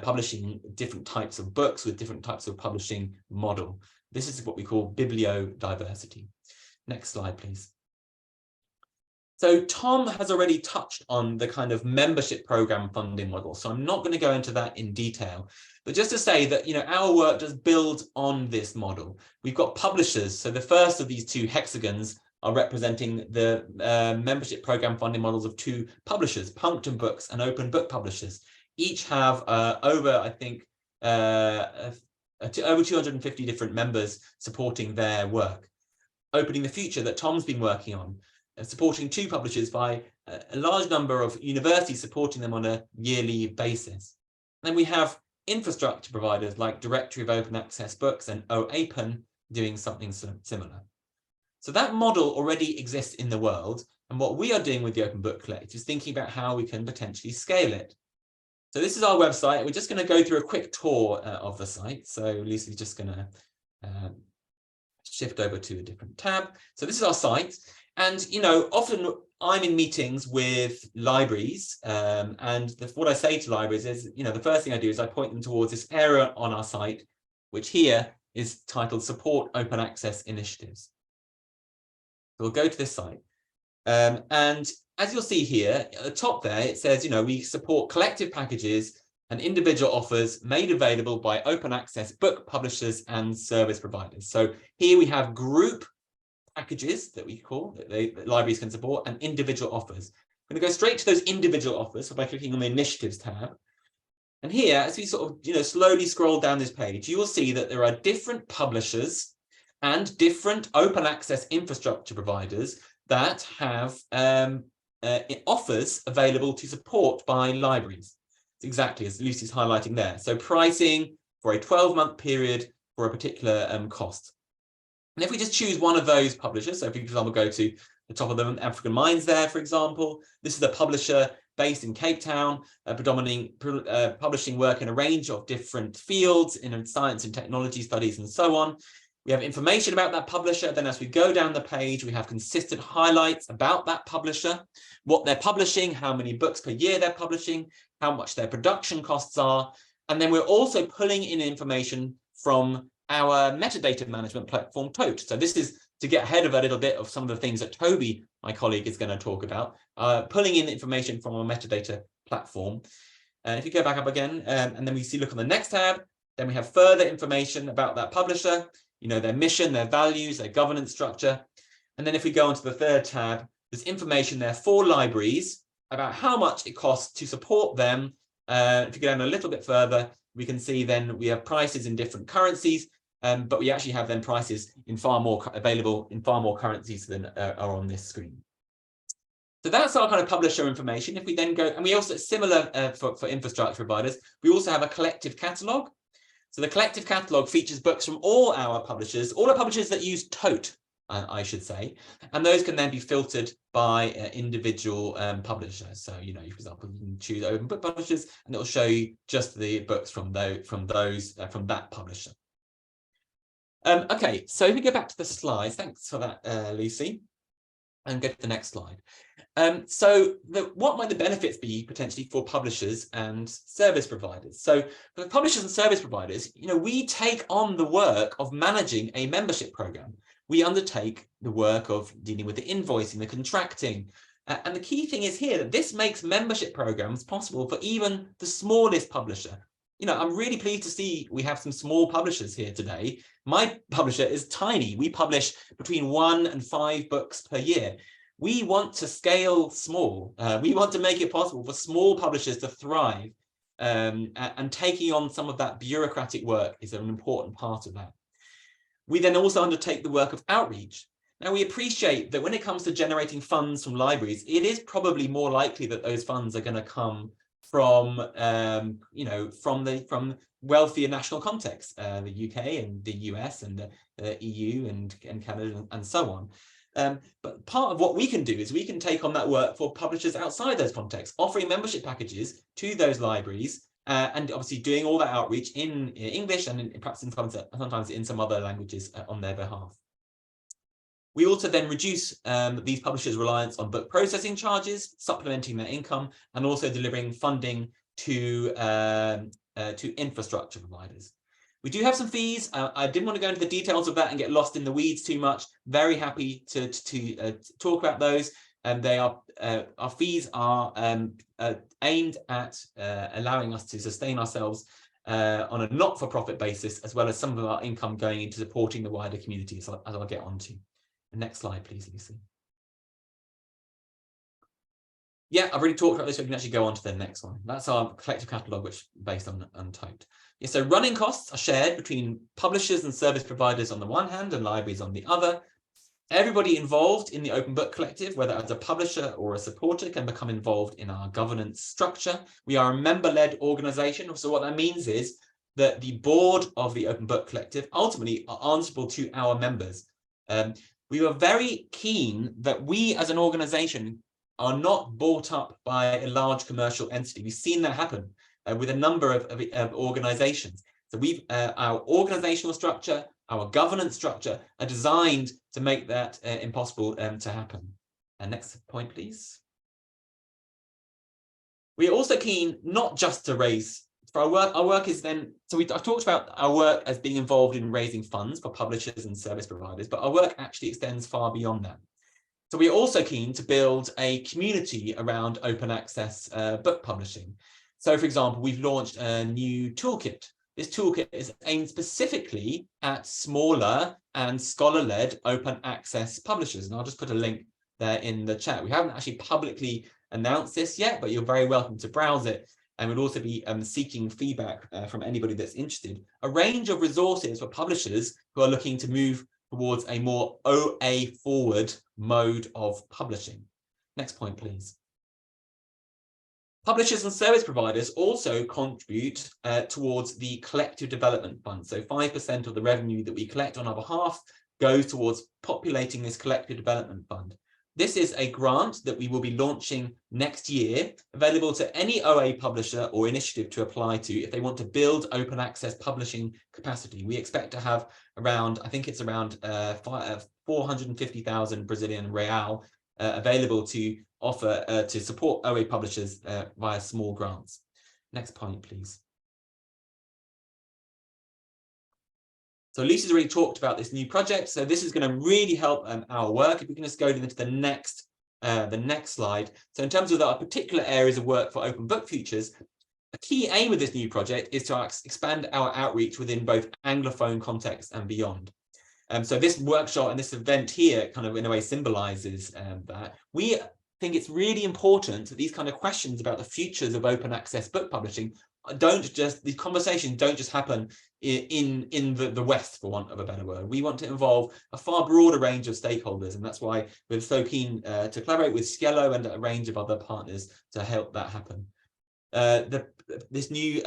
publishing different types of books with different types of publishing model. This is what we call bibliodiversity. Next slide, please. So Tom has already touched on the kind of membership program funding model, so I'm not going to go into that in detail, but just to say that our work does build on this model. We've got publishers, so the first of these two hexagons are representing the membership program funding models of two publishers, Punctum Books and Open Book Publishers. Each have over 250 different members supporting their work. Opening the Future that Tom's been working on, supporting 2 publishers by a large number of universities supporting them on a yearly basis. Then we have infrastructure providers like Directory of Open Access Books and OAPEN doing something similar. So that model already exists in the world, and what we are doing with the Open Book Collective is thinking about how we can potentially scale it. So this is our website. We're just going to go through a quick tour of the site. So Lucy's just going to shift over to a different tab. So this is our site. And, you know, often I'm in meetings with libraries, and what I say to libraries is, you know, the first thing I do is I point them towards this area on our site, which here is titled Support Open Access Initiatives. So we'll go to this site. And as you'll see here, at the top there, it says, you know, we support collective packages and individual offers made available by open access book publishers and service providers. So here we have group packages that we call that libraries can support, and individual offers. I'm going to go straight to those individual offers by clicking on the Initiatives tab. And here, as we sort of, you know, slowly scroll down this page, you will see that there are different publishers and different open access infrastructure providers that have offers available to support by libraries. It's exactly as Lucy's highlighting there. So pricing for a 12-month period for a particular cost. And if we just choose one of those publishers, so if we, for example, go to the top of them, African Minds there, for example, this is a publisher based in Cape Town, predominantly publishing work in a range of different fields in science and technology studies and so on. We have information about that publisher. Then as we go down the page, we have consistent highlights about that publisher, what they're publishing, how many books per year they're publishing, how much their production costs are. And then we're also pulling in information from our metadata management platform, Thoth. So this is to get ahead of a little bit of some of the things that Toby, my colleague, is going to talk about, pulling in information from our metadata platform. And if you go back up again, and then we see, look on the next tab, then we have further information about that publisher, you know, their mission, their values, their governance structure. And then if we go onto the third tab, there's information there for libraries about how much it costs to support them. If you go down a little bit further, we can see then we have prices in different currencies, but we actually have then prices in far more available in far more currencies than are on this screen. So that's our kind of publisher information. If we then go, and we also, similar for infrastructure providers, we also have a collective catalog. So the collective catalog features books from all our publishers that use Thoth, I should say, and those can then be filtered by individual publishers. So, you know, for example, you can choose open book publishers, and it will show you just the books from that publisher. Okay, so if we go back to the slides, thanks for that, Lucy, and go to the next slide. So what might the benefits be potentially for publishers and service providers? So for publishers and service providers, you know, we take on the work of managing a membership program. We undertake the work of dealing with the invoicing, the contracting. And the key thing is here that this makes membership programs possible for even the smallest publisher. You know, I'm really pleased to see we have some small publishers here today. My publisher is tiny. We publish between 1 and 5 books per year. We want to scale small. We want to make it possible for small publishers to thrive. And taking on some of that bureaucratic work is an important part of that. We then also undertake the work of outreach. Now, we appreciate that when it comes to generating funds from libraries, it is probably more likely that those funds are going to come from, you know, from wealthier national contexts, the UK and the US and the EU and Canada and so on. But part of what we can do is we can take on that work for publishers outside those contexts, offering membership packages to those libraries, and obviously doing all that outreach in English and perhaps sometimes in some other languages on their behalf. We also then reduce these publishers' reliance on book processing charges, supplementing their income, and also delivering funding to infrastructure providers. We do have some fees. I didn't want to go into the details of that and get lost in the weeds too much. Very happy to talk about those. And they are our fees are aimed at allowing us to sustain ourselves on a not-for-profit basis, as well as some of our income going into supporting the wider community, as I'll get onto. The next slide, please, Lucy. Yeah, I've already talked about this, so we can actually go on to the next one. That's our collective catalogue, which is based on Thoth. Yeah, so running costs are shared between publishers and service providers on the one hand and libraries on the other. Everybody involved in the Open Book Collective, whether as a publisher or a supporter, can become involved in our governance structure. We are a member-led organization. So what that means is that the board of the Open Book Collective ultimately are answerable to our members. We were very keen that we as an organization are not bought up by a large commercial entity. We've seen that happen with a number of organizations. So our organizational structure, our governance structure are designed to make that impossible to happen. Next point, please. We are also keen not just to raise, for our work is then, so I've talked about our work as being involved in raising funds for publishers and service providers, but our work actually extends far beyond that. So we're also keen to build a community around open access book publishing. So for example, we've launched a new toolkit. This toolkit is aimed specifically at smaller and scholar-led open access publishers. And I'll just put a link there in the chat. We haven't actually publicly announced this yet, but you're very welcome to browse it. And we'll also be seeking feedback from anybody that's interested. A range of resources for publishers who are looking to move towards a more OA forward mode of publishing. Next point, please. Publishers and service providers also contribute towards the collective development fund. So 5% of the revenue that we collect on our behalf goes towards populating this collective development fund. This is a grant that we will be launching next year, available to any OA publisher or initiative to apply to if they want to build open access publishing capacity. We expect to have around, I think it's around 450,000 Brazilian real available to offer to support OA publishers via small grants. Next point, please. So Lucy's already talked about this new project. So this is going to really help our work. If we can just go into the next slide. So in terms of our particular areas of work for Open Book Futures, a key aim of this new project is to expand our outreach within both Anglophone context and beyond. So this workshop and this event here kind of in a way symbolizes that. We think it's really important that these kind of questions about the futures of open access book publishing these conversations don't just happen in the West, for want of a better word. We want to involve a far broader range of stakeholders, and that's why we're so keen to collaborate with SciELO and a range of other partners to help that happen. This new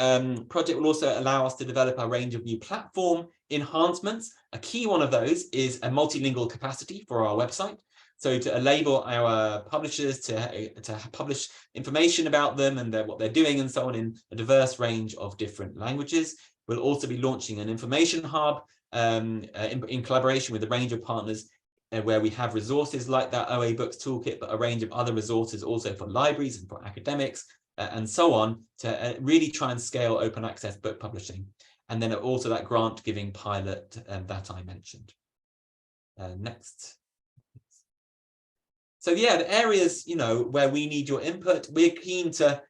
project will also allow us to develop a range of new platform enhancements. A key one of those is a multilingual capacity for our website. So to enable our publishers to publish information about them and what they're doing and so on in a diverse range of different languages. We'll also be launching an information hub in collaboration with a range of partners where we have resources like that OA Books Toolkit, but a range of other resources also for libraries and for academics and so on to really try and scale open access book publishing. And then also that grant giving pilot that I mentioned. Next. So yeah, the areas, where we need your input, we're keen to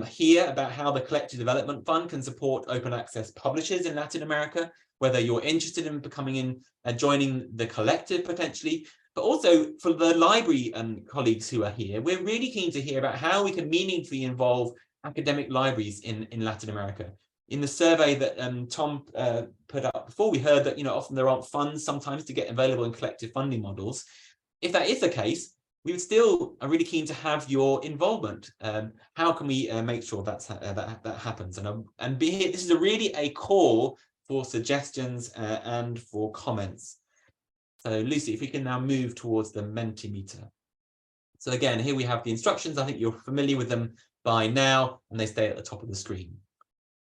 hear about how the Collective Development Fund can support open access publishers in Latin America, whether you're interested in becoming in and joining the collective potentially, but also for the library colleagues who are here, we're really keen to hear about how we can meaningfully involve academic libraries in Latin America. In the survey that Tom put up before, we heard that often there aren't funds sometimes to get available in collective funding models. If that is the case, we would still are really keen to have your involvement. How can we make sure that happens? And be here. This is really a call for suggestions and for comments. So Lucy, if we can now move towards the Mentimeter. So again, here we have the instructions. I think you're familiar with them by now, and they stay at the top of the screen.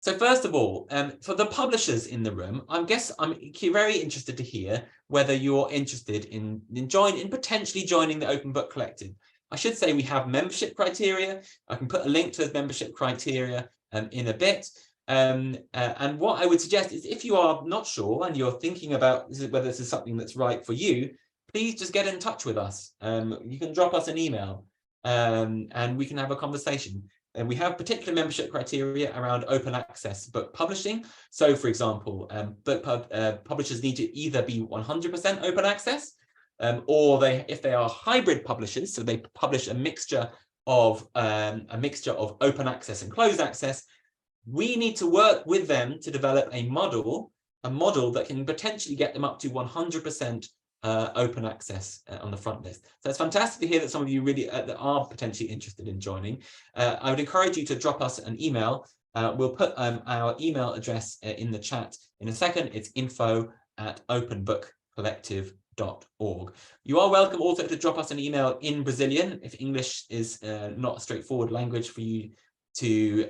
So first of all, for the publishers in the room, I'm very interested to hear whether you're interested in potentially joining the Open Book Collective. I should say we have membership criteria. I can put a link to those membership criteria in a bit. And what I would suggest is if you are not sure and you're thinking about whether this is something that's right for you, please just get in touch with us. You can drop us an email and we can have a conversation. And we have particular membership criteria around open access book publishing. So, for example, publishers need to either be 100% open access, or if they are hybrid publishers, so they publish a mixture of open access and closed access. We need to work with them to develop a model that can potentially get them up to 100% open access on the front list. So it's fantastic to hear that some of you really that are potentially interested in joining. I would encourage you to drop us an email. We'll put our email address in the chat in a second. It's info@openbookcollective.org. You are welcome also to drop us an email in Brazilian if English is not a straightforward language for you to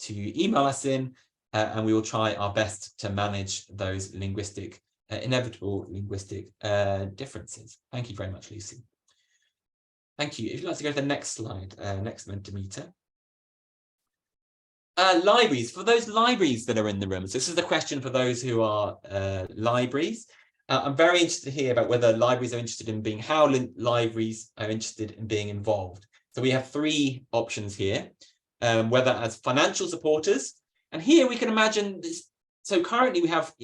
email us in, and we will try our best to manage those inevitable linguistic differences. Thank you very much, Lucy. Thank you. If you'd like to go to the next slide, next one, Demeter. Libraries, for those libraries that are in the room. So this is the question for those who are libraries. I'm very interested to hear about whether libraries are interested in being, how libraries are interested in being involved. So we have three options here, whether as financial supporters, and here we can imagine this. So currently we have,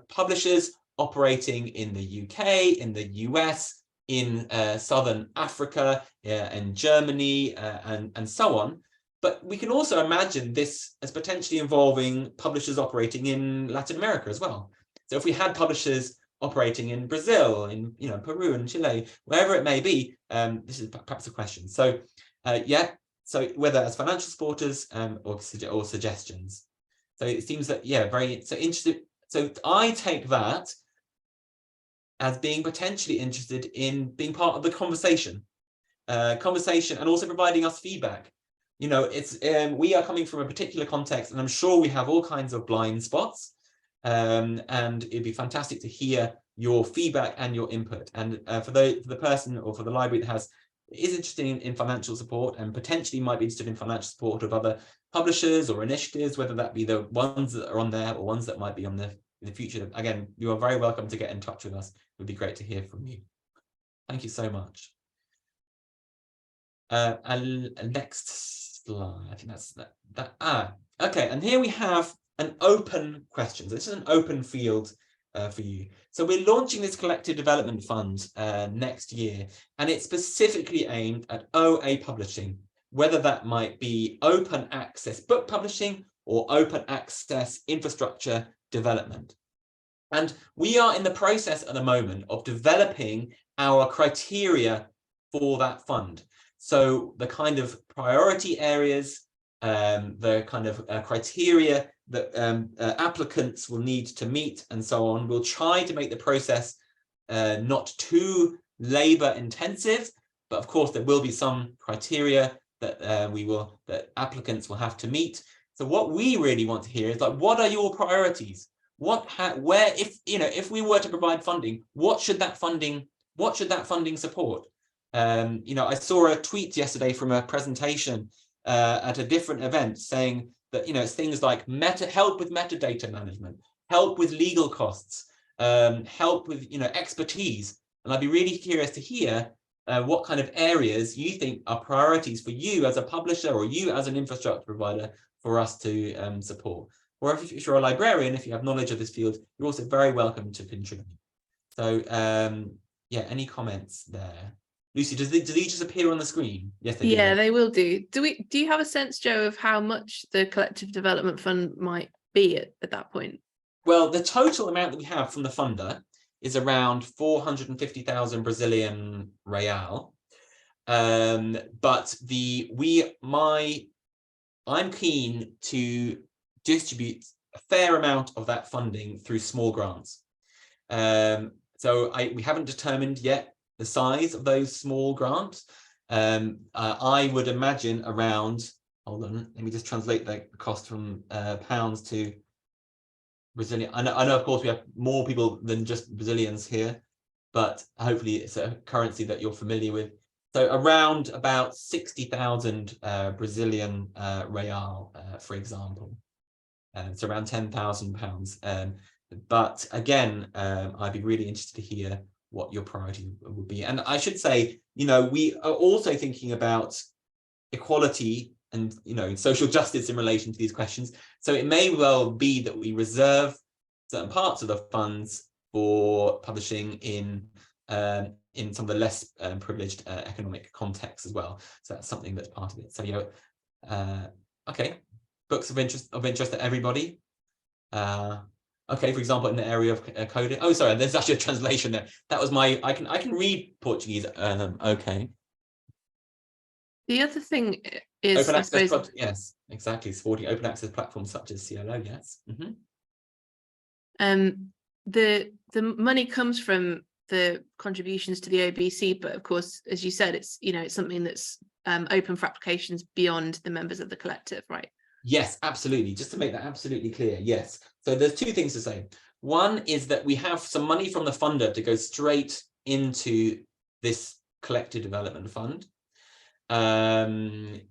publishers operating in the UK, in the US, in Southern Africa, and Germany, and so on. But we can also imagine this as potentially involving publishers operating in Latin America as well. So if we had publishers operating in Brazil, in Peru and Chile, wherever it may be, this is perhaps a question. So so whether as financial supporters or suggestions. So it seems that very interested. So I take that as being potentially interested in being part of the conversation, and also providing us feedback. It's we are coming from a particular context, and I'm sure we have all kinds of blind spots, and it'd be fantastic to hear your feedback and your input. And for the person or for the library that is interested in financial support and potentially might be interested in financial support of other publishers or initiatives, whether that be the ones that are on there or ones that might be on in the future, again, you are very welcome to get in touch with us. It would be great to hear from you. Thank you so much. And next slide, I think that's that. Okay, and here we have an open question. This is an open field for you. So we're launching this collective development fund next year, and it's specifically aimed at OA publishing, whether that might be open access book publishing or open access infrastructure development. And we are in the process at the moment of developing our criteria for that fund. So the kind of priority areas, the kind of criteria that applicants will need to meet and so on. We'll try to make the process not too labor intensive, but of course there will be some criteria that that applicants will have to meet. So what we really want to hear is, like, what are your priorities? Where, if we were to provide funding, what should that funding support? I saw a tweet yesterday from a presentation at a different event saying that, it's things like help with metadata management, help with legal costs, help with, expertise. And I'd be really curious to hear what kind of areas you think are priorities for you as a publisher or you as an infrastructure provider for us to support. Or if you're a librarian, if you have knowledge of this field, you're also very welcome to contribute. So any comments there? Lucy, do these just appear on the screen? Yes, they do. Yeah, they will do. Do you have a sense, Joe, of how much the Collective Development Fund might be at that point? Well, the total amount that we have from the funder is around 450,000 Brazilian real. But I'm keen to distribute a fair amount of that funding through small grants. So we haven't determined yet the size of those small grants. I would imagine around, hold on, let me just translate the cost from pounds to Brazilian. I know, of course, we have more people than just Brazilians here, but hopefully it's a currency that you're familiar with. So around about 60,000 Brazilian real, for example. It's around £10,000. But again, I'd be really interested to hear what your priority would be. And I should say, we are also thinking about equality and, social justice in relation to these questions. So it may well be that we reserve certain parts of the funds for publishing in some of the less privileged economic contexts as well. So that's something that's part of it. So, okay, books of interest to everybody. Okay, for example, in the area of coding. Oh, sorry, there's actually a translation there. That was my, I can read Portuguese. Okay. The other thing is, Open I access, suppose, yes, exactly. Supporting open access platforms such as CIELO, yes. the money comes from the contributions to the OBC, but of course, as you said, it's it's something that's open for applications beyond the members of the collective, right? Yes, absolutely. Just to make that absolutely clear, yes. So there's two things to say. One is that we have some money from the funder to go straight into this collective development fund.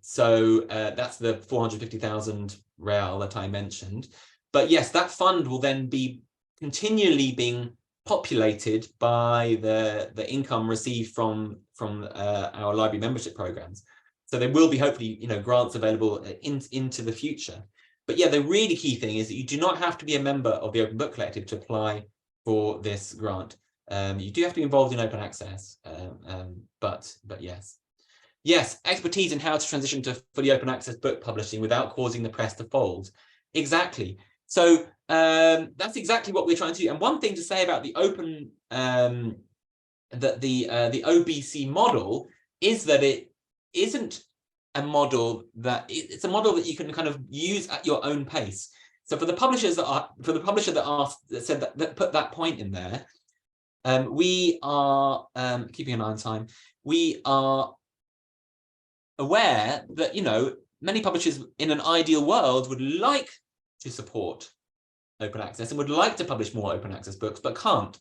So that's the 450,000 real that I mentioned. But yes, that fund will then be continually being populated by the income received from our library membership programs. So there will be hopefully grants available into the future. But yeah, the really key thing is that you do not have to be a member of the Open Book Collective to apply for this grant. You do have to be involved in open access, but yes. Yes, expertise in how to transition to fully open access book publishing without causing the press to fold. Exactly. So that's exactly what we're trying to do. And one thing to say about the open, the OBC model is that it isn't a model that it's a model that you can kind of use at your own pace. So for the publishers that are, for the publisher that said that put that point in there, we are keeping an eye on time. We are aware that many publishers in an ideal world would like to support open access and would like to publish more open access books, but can't.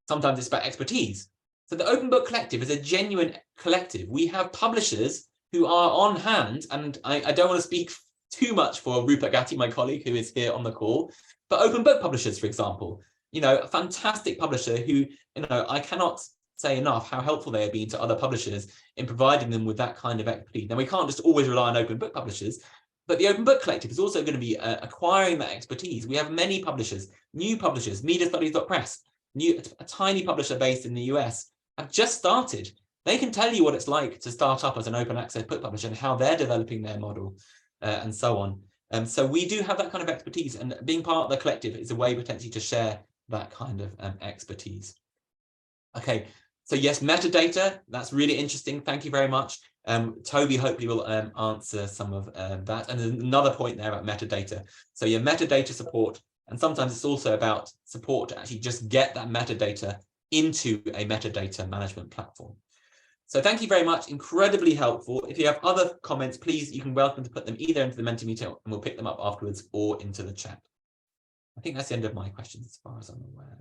Sometimes it's about expertise. So the Open Book Collective is a genuine collective. We have publishers who are on hand, and I don't want to speak too much for Rupert Gatti, my colleague, who is here on the call, but open book publishers, for example, a fantastic publisher who, I cannot say enough how helpful they have been to other publishers in providing them with that kind of expertise. Now, we can't just always rely on open book publishers, but the Open Book Collective is also going to be acquiring that expertise. We have many publishers, new publishers, mediastudies.press, a tiny publisher based in the US, have just started. They can tell you what it's like to start up as an open access book publisher and how they're developing their model and so on. So we do have that kind of expertise, and being part of the collective is a way potentially to share that kind of expertise. Okay, so yes, metadata, that's really interesting. Thank you very much. Toby hopefully will answer some of that. And there's another point there about metadata. So yeah, metadata support, and sometimes it's also about support to actually just get that metadata into a metadata management platform. So thank you very much, incredibly helpful. If you have other comments, please, you can welcome to put them either into the Mentimeter and we'll pick them up afterwards or into the chat. I think that's the end of my questions as far as I'm aware.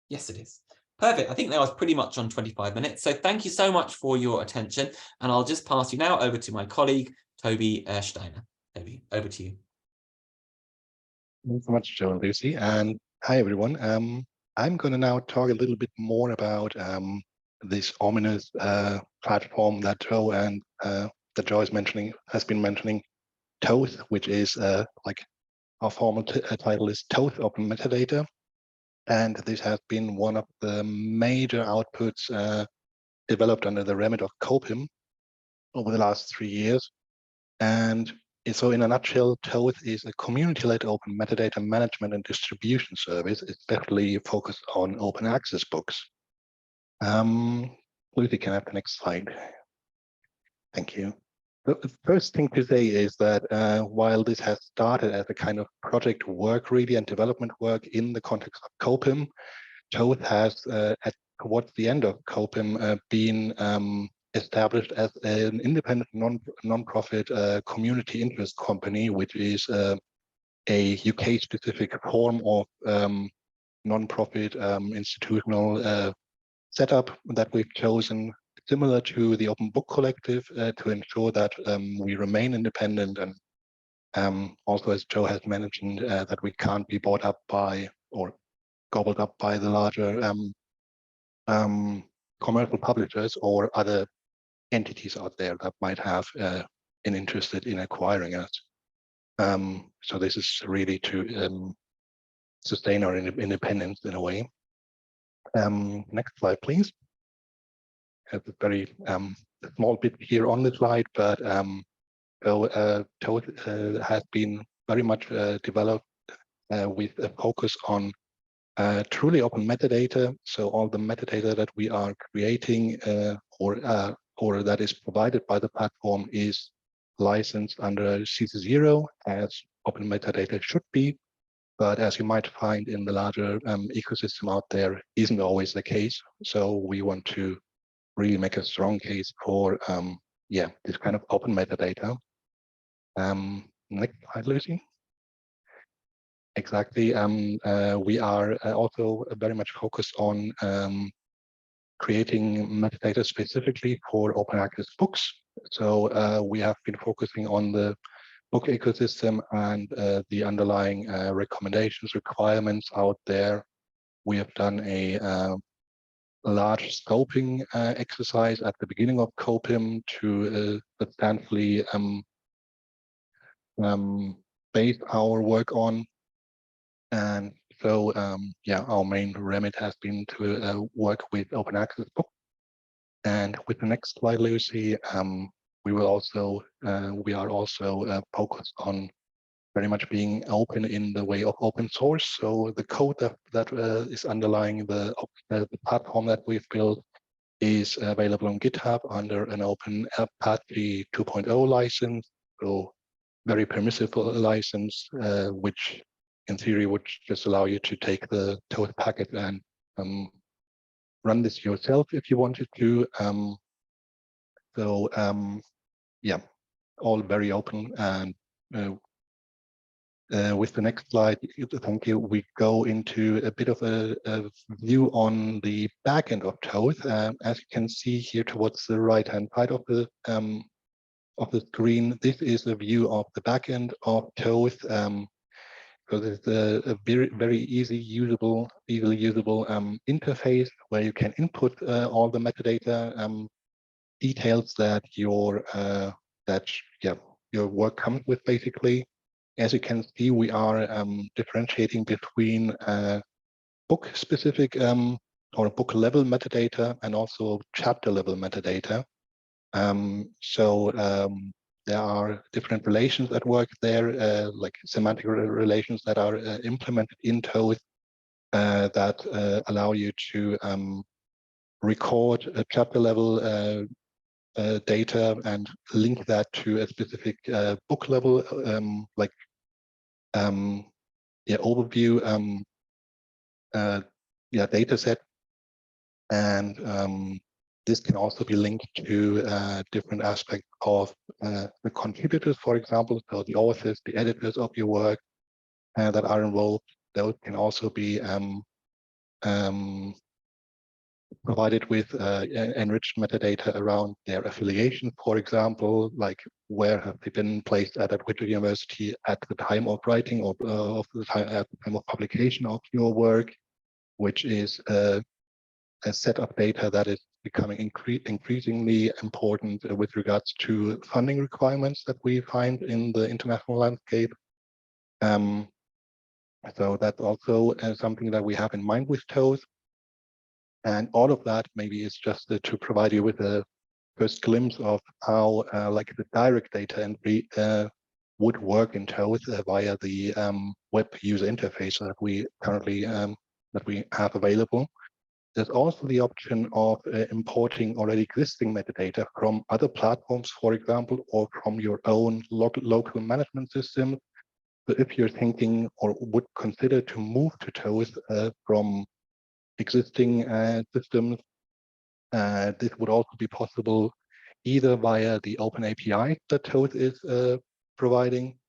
Yes, it is. Perfect. I think that was pretty much on 25 minutes. So thank you so much for your attention. And I'll just pass you now over to my colleague, Toby Steiner. Toby, over to you. Thanks so much, Joe and Lucy. And hi, everyone. I'm going to now talk a little bit more about this ominous platform that Joe and that Joe has been mentioning, Thoth, which is like our formal title is Thoth Open Metadata. And this has been one of the major outputs developed under the remit of COPIM over the last 3 years. And so in a nutshell, Thoth is a community-led open metadata management and distribution service, especially focused on open access books. Lucy, can I have the next slide? Thank you. The first thing to say is that while this has started as a kind of project work really and development work in the context of COPIM, Thoth has towards the end of COPIM been established as an independent non-profit community interest company, which is a UK-specific form of non-profit institutional setup that we've chosen, similar to the Open Book Collective, to ensure that we remain independent, and also, as Joe has mentioned, that we can't be bought up by or gobbled up by the larger commercial publishers or other entities out there that might have an interest in acquiring us. So this is really to sustain our independence in a way. Next slide, please. I have a very small bit here on the slide, but Thoth has been very much developed with a focus on truly open metadata. So all the metadata that we are creating or that is provided by the platform is licensed under CC0, as open metadata should be. But as you might find in the larger ecosystem out there, isn't always the case. So we want to really make a strong case for this kind of open metadata. Next slide, Lucy. Exactly. We are also very much focused on creating metadata specifically for open access books. So we have been focusing on the book ecosystem and the underlying recommendations, requirements out there. We have done a large scoping exercise at the beginning of COPIM to substantially base our work on. And so, our main remit has been to work with open access books. And with the next slide, Lucy, we are also focused on very much being open in the way of open source. So the code that is underlying the platform that we've built is available on GitHub under an open Apache 2.0 license. So very permissive license, which in theory would just allow you to take the Thoth packet and run this yourself if you wanted to. All very open. And with the next slide, thank you, we go into a bit of a view on the backend of Thoth. As you can see here towards the right-hand side of the screen, this is a view of the backend of Thoth. So it's a very easily usable interface where you can input all the metadata details that your work comes with, basically. As you can see, we are differentiating between book-specific or book-level metadata and also chapter-level metadata. There are different relations at work there, like semantic relations that are implemented in Thoth that allow you to record a chapter-level data and link that to a specific book level, overview data set. And this can also be linked to different aspects of the contributors, for example, so the authors, the editors of your work that are involved. Those can also be provided with enriched metadata around their affiliation, for example, like where have they been placed at which university at the time of writing or at the time of publication of your work, which is a set of data that is becoming increasingly important with regards to funding requirements that we find in the international landscape. So that's also something that we have in mind with Thoth. And all of that maybe is just to provide you with a first glimpse of how like the direct data entry would work in Thoth via the web user interface that we currently have available. There's also the option of importing already existing metadata from other platforms, for example, or from your own local management system. So if you're thinking or would consider to move to Thoth from existing systems, this would also be possible either via the open API that Thoth is providing,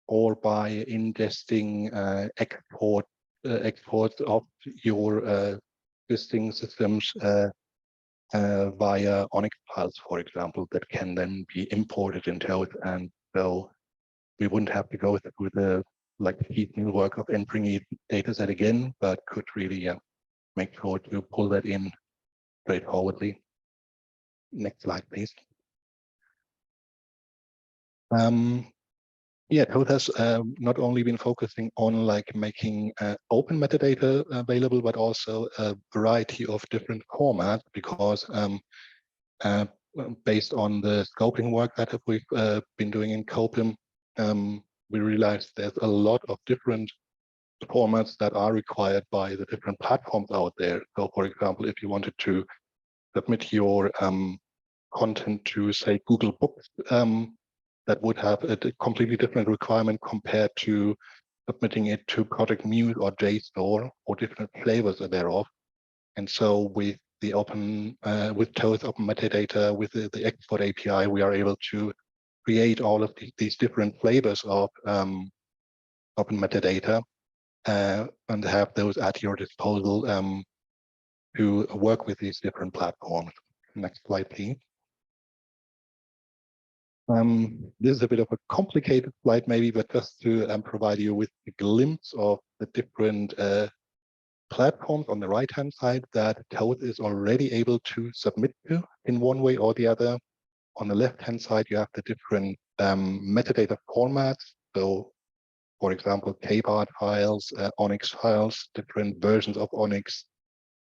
or by ingesting exports of your existing systems via Onyx files, for example, that can then be imported in Thoth. And so we wouldn't have to go through the new work of entering each data set again, but could really make sure to pull that in straightforwardly. Next slide, please. Thoth has not only been focusing on making open metadata available, but also a variety of different formats, because based on the scoping work that we've been doing in COPIM, we realized there's a lot of different formats that are required by the different platforms out there. So, for example, if you wanted to submit your content to, say, Google Books, that would have a completely different requirement compared to submitting it to Project Muse or JSTOR or different flavors thereof. And so with the with Thoth open metadata, with the export API, we are able to create all of these different flavors of open metadata and have those at your disposal to work with these different platforms. Next slide, please. This is a bit of a complicated slide maybe, but just to provide you with a glimpse of the different platforms on the right-hand side that Thoth is already able to submit to in one way or the other. On the left-hand side, you have the different metadata formats. So, for example, KBART files, ONIX files, different versions of ONIX,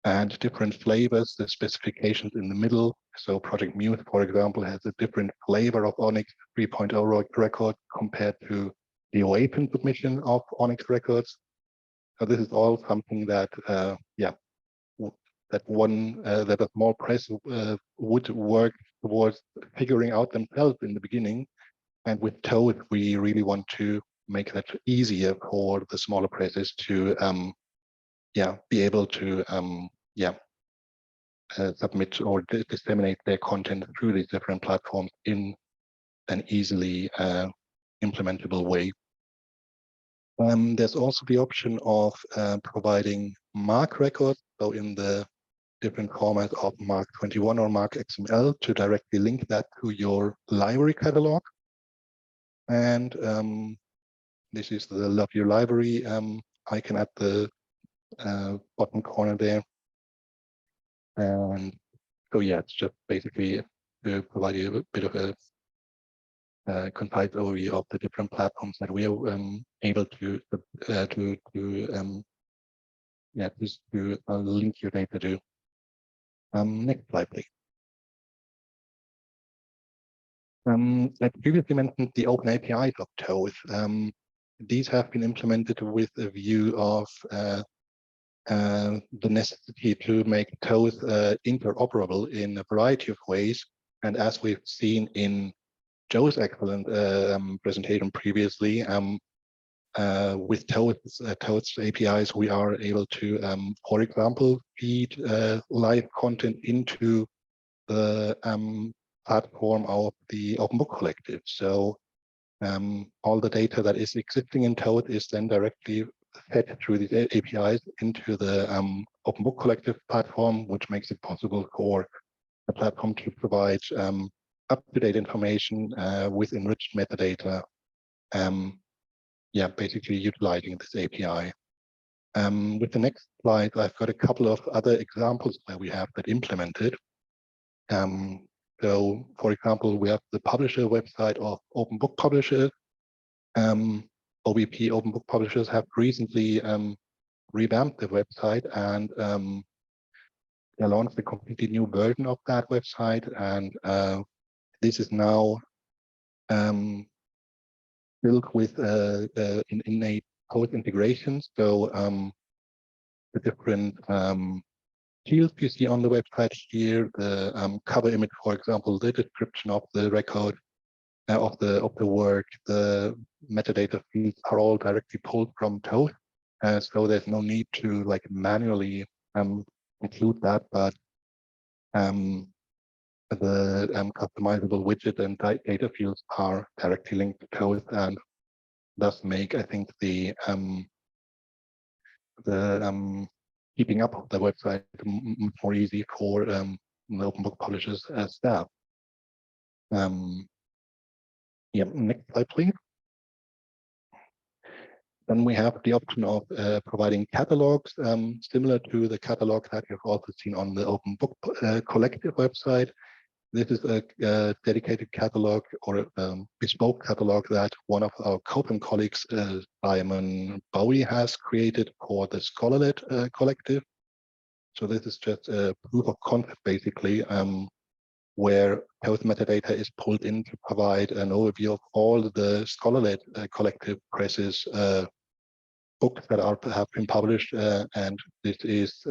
and different flavors, the specifications in the middle. So Project Muse, for example, has a different flavor of ONIX 3.0 record compared to the OAPIN submission of ONIX records. So this is all something that, that a small press would work towards figuring out themselves in the beginning. And with Thoth, we really want to make that easier for the smaller presses to, be able to, submit or disseminate their content through these different platforms in an easily implementable way. There's also the option of providing MARC records, so in the different formats of MARC 21 or MARC XML to directly link that to your library catalog. And this is the Love Your Library icon at the bottom corner there. And so yeah, it's just basically to provide you a bit of a concise overview of the different platforms that we are able to link your data to. Next slide, please. I previously mentioned the open APIs of Thoth. These have been implemented with a view of the necessity to make Thoth interoperable in a variety of ways. And as we've seen in Joe's excellent presentation previously, with Thoth's APIs, we are able to, for example, feed live content into the platform of the Open Book Collective. So all the data that is existing in Thoth is then directly fed through these APIs into the Open Book Collective platform, which makes it possible for the platform to provide up-to-date information with enriched metadata. Basically utilizing this API. With the next slide, I've got a couple of other examples where we have that implemented. So, for example, we have the publisher website of Open Book Publishers. OBP, Open Book Publishers, have recently revamped the website and they launched a completely new version of that website. And this is now built with innate Thoth integration. So the different fields you see on the website here, the cover image, for example, the description of the record, of the work, the metadata fields are all directly pulled from Thoth. So there's no need to manually include that, but the customizable widget and data fields are directly linked to Thoth, and thus make, I think, the keeping up of the website more easy for the Open Book Publishers staff. Next slide, please. Then we have the option of providing catalogs, similar to the catalog that you've also seen on the Open Book Collective website. This is a dedicated catalog or a bespoke catalog that one of our COPIM colleagues, Simon Bowie, has created for the Scholar-led collective. So this is just a proof of concept, basically, where Thoth metadata is pulled in to provide an overview of all the Scholar-led collective presses books that have been published, and this is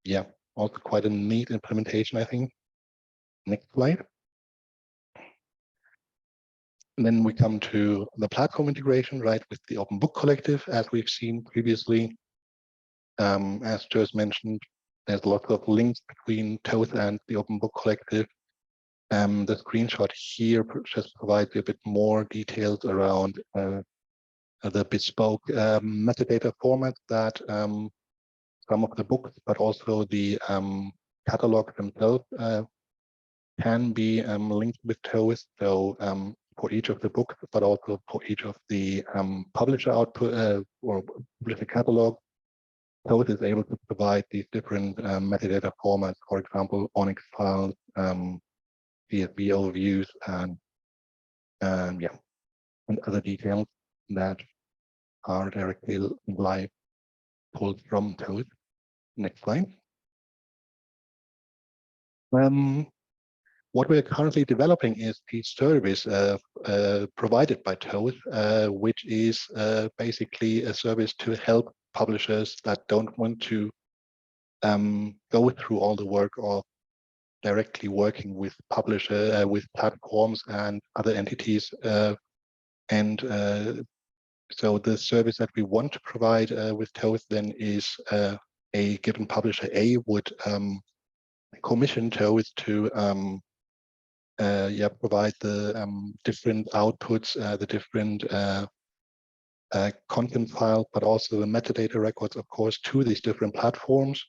yeah, also quite a neat implementation, I think. Next slide. And then we come to the platform integration, right, with the Open Book Collective, as we've seen previously. As Joe's mentioned, there's lots of links between Thoth and the Open Book Collective. The screenshot here just provides a bit more details around the bespoke metadata format that some of the books, but also the catalog themselves can be linked with Thoth. So for each of the books, but also for each of the publisher output or publisher catalog, Thoth is able to provide these different metadata formats, for example, ONIX files, CSV overviews, and yeah, and other details that are directly live pulled from Thoth. Next slide. What we're currently developing is the service provided by Thoth, which is basically a service to help publishers that don't want to go through all the work of directly working with with platforms and other entities. So the service that we want to provide with Thoth then is a given publisher A would commission Thoth to provide the different outputs, the different content files, but also the metadata records, of course, to these different platforms.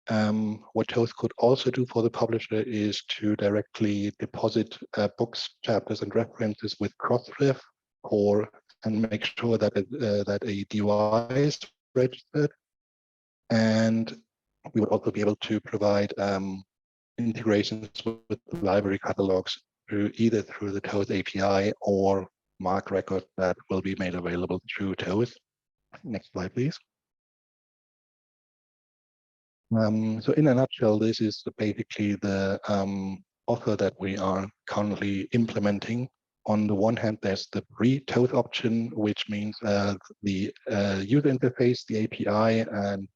What Thoth could also do for the publisher is to directly deposit books, chapters, and references with Crossref, and make sure that that a DOI is registered. And we would also be able to provide integrations with library catalogs either through the Thoth API or MARC records that will be made available through Thoth. Next slide, please. So in a nutshell, this is basically the offer that we are currently implementing. On the one hand, there's the pre-Thoth option, which means the user interface, the API, and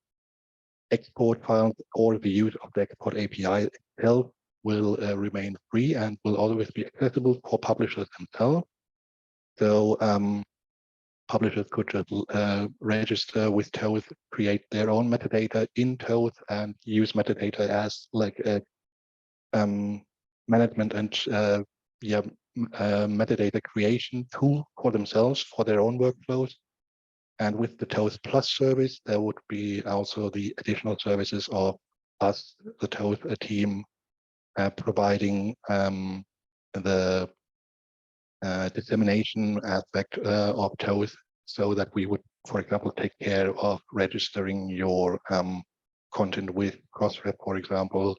export files, or the use of the export API itself will remain free and will always be accessible for publishers themselves. So publishers could just register with Thoth, create their own metadata in Thoth, and use metadata as like a management and metadata creation tool for themselves, for their own workflows. And with the Thoth Plus service, there would be also the additional services of us, the Thoth team, providing the dissemination aspect of Thoth, so that we would, for example, take care of registering your content with Crossref, for example,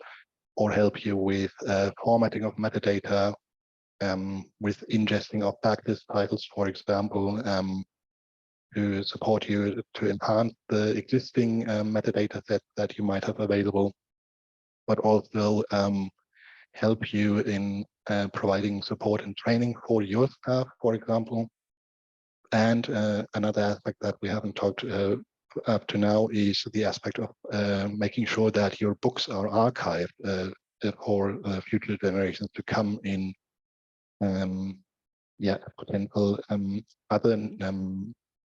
or help you with formatting of metadata, with ingesting of backlist titles, for example, to support you to enhance the existing metadata set that you might have available, but also help you in providing support and training for your staff, for example. And another aspect that we haven't talked up to now is the aspect of making sure that your books are archived for future generations to come in potential other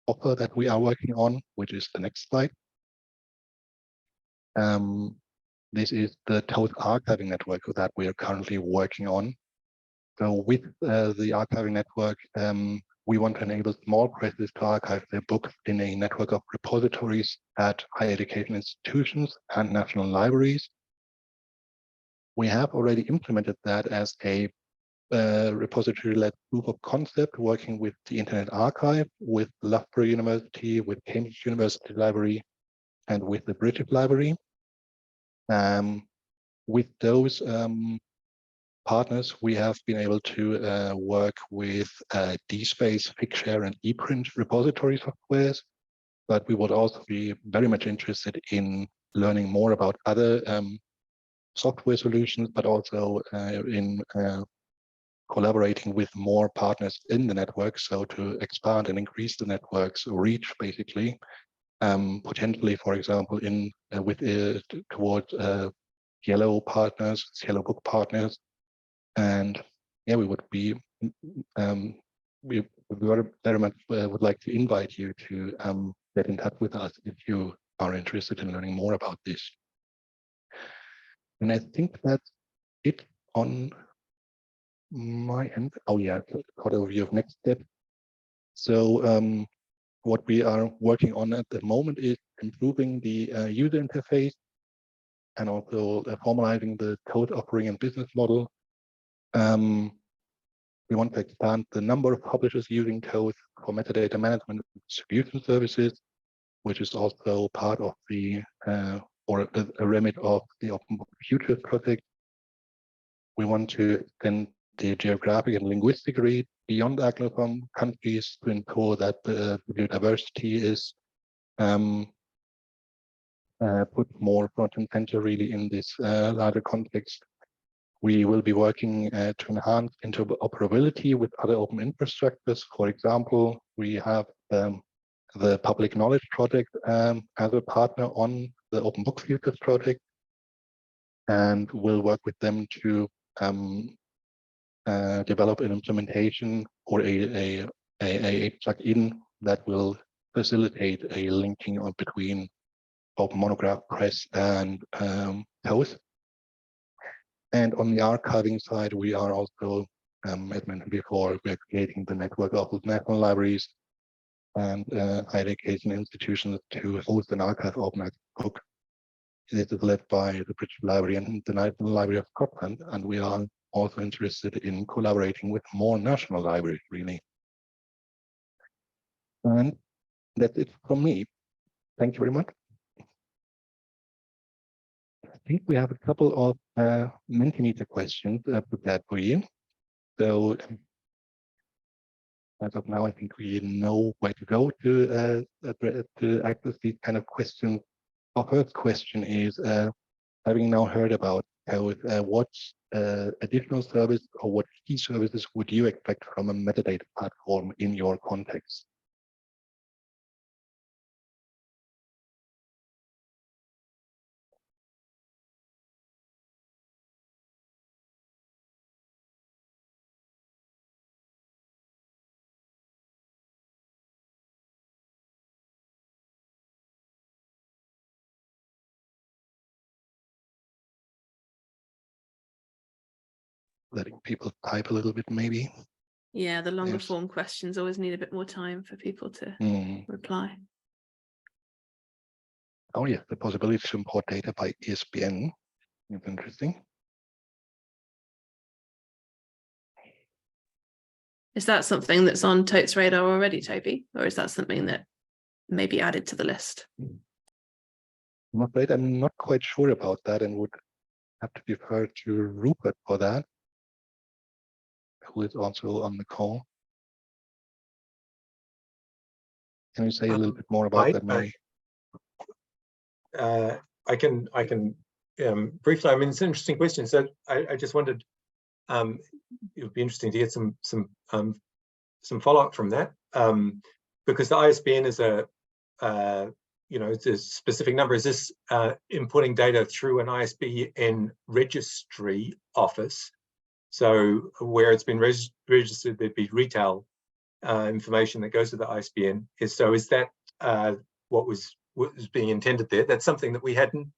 offer that we are working on, which is the next slide. This is the Thoth archiving network that we are currently working on. So with the archiving network, we want to enable small presses to archive their books in a network of repositories at higher education institutions and national libraries. We have already implemented that as a repository-led proof of concept, working with the Internet Archive, with Loughborough University, with Cambridge University Library, and with the British Library. With those partners, we have been able to work with DSpace, Figshare, and ePrint repository softwares, but we would also be very much interested in learning more about other software solutions, but also in collaborating with more partners in the network, so to expand and increase the network's reach, basically. Potentially, for example, in towards SciELO partners, SciELO book partners, and yeah, we would be we very much would like to invite you to get in touch with us if you are interested in learning more about this. And I think that's it on my end. Oh yeah, got overview of next step. So what we are working on at the moment is improving the user interface and also formalizing the Thoth offering and business model. We want to expand the number of publishers using Thoth for metadata management and distribution services, which is also part of the or a remit of the Open Book Futures project. We want to extend the geographic and linguistic reach beyond Anglophone countries to ensure that the biodiversity is put more front and center really in this larger context. We will be working to enhance interoperability with other open infrastructures. For example, we have the Public Knowledge Project as a partner on the Open Book Futures project, and we'll work with them to develop an implementation or a plugin that will facilitate a linking between Open Monograph Press and Thoth. And on the archiving side, we are also, as mentioned before, we're creating the network of national libraries and higher education institutions to host an archive open access book. It is led by the British Library and the National Library of Scotland, and we are also interested in collaborating with more national libraries, really. And that's it from me. Thank you very much. I think we have a couple of Mentimeter questions prepared for you. So as of now, I think we know where to go to access these kind of questions. Our first question is, having now heard about what additional service or what key services would you expect from a metadata platform in your context? Letting people type a little bit, maybe. Yeah, the longer Yes. form questions always need a bit more time for people to reply. Oh yeah, the possibility to import data by ISBN is interesting. Is that something that's on Thoth's radar already, Toby? Or is that something that may be added to the list? I'm afraid I'm not quite sure about that and would have to defer to Rupert for that, who is also on the call. Can you say a little bit more about that, maybe? I can briefly. I mean, it's an interesting question. So I just wondered, it would be interesting to get some follow up from that, because the ISBN is it's a specific number. Is this inputting data through an ISBN registry office? So where it's been registered, there'd be retail information that goes to the ISBN. Is that what was being intended there? That's something that we hadn't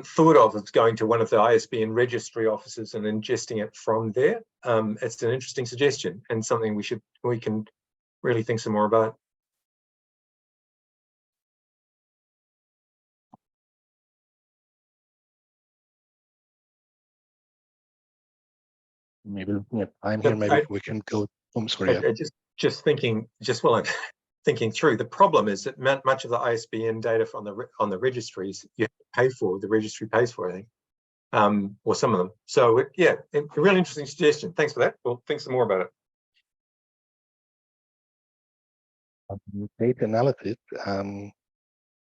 thought of as going to one of the ISBN registry offices and ingesting it from there. It's an interesting suggestion and something we can really think some more about. Maybe looking at time here, maybe we can go. I'm sorry. Just thinking, while I'm thinking through, the problem is that much of the ISBN data on the registries you have to pay for. The registry pays for, I think, or some of them. So a really interesting suggestion. Thanks for that. We'll think some more about it. Data analysis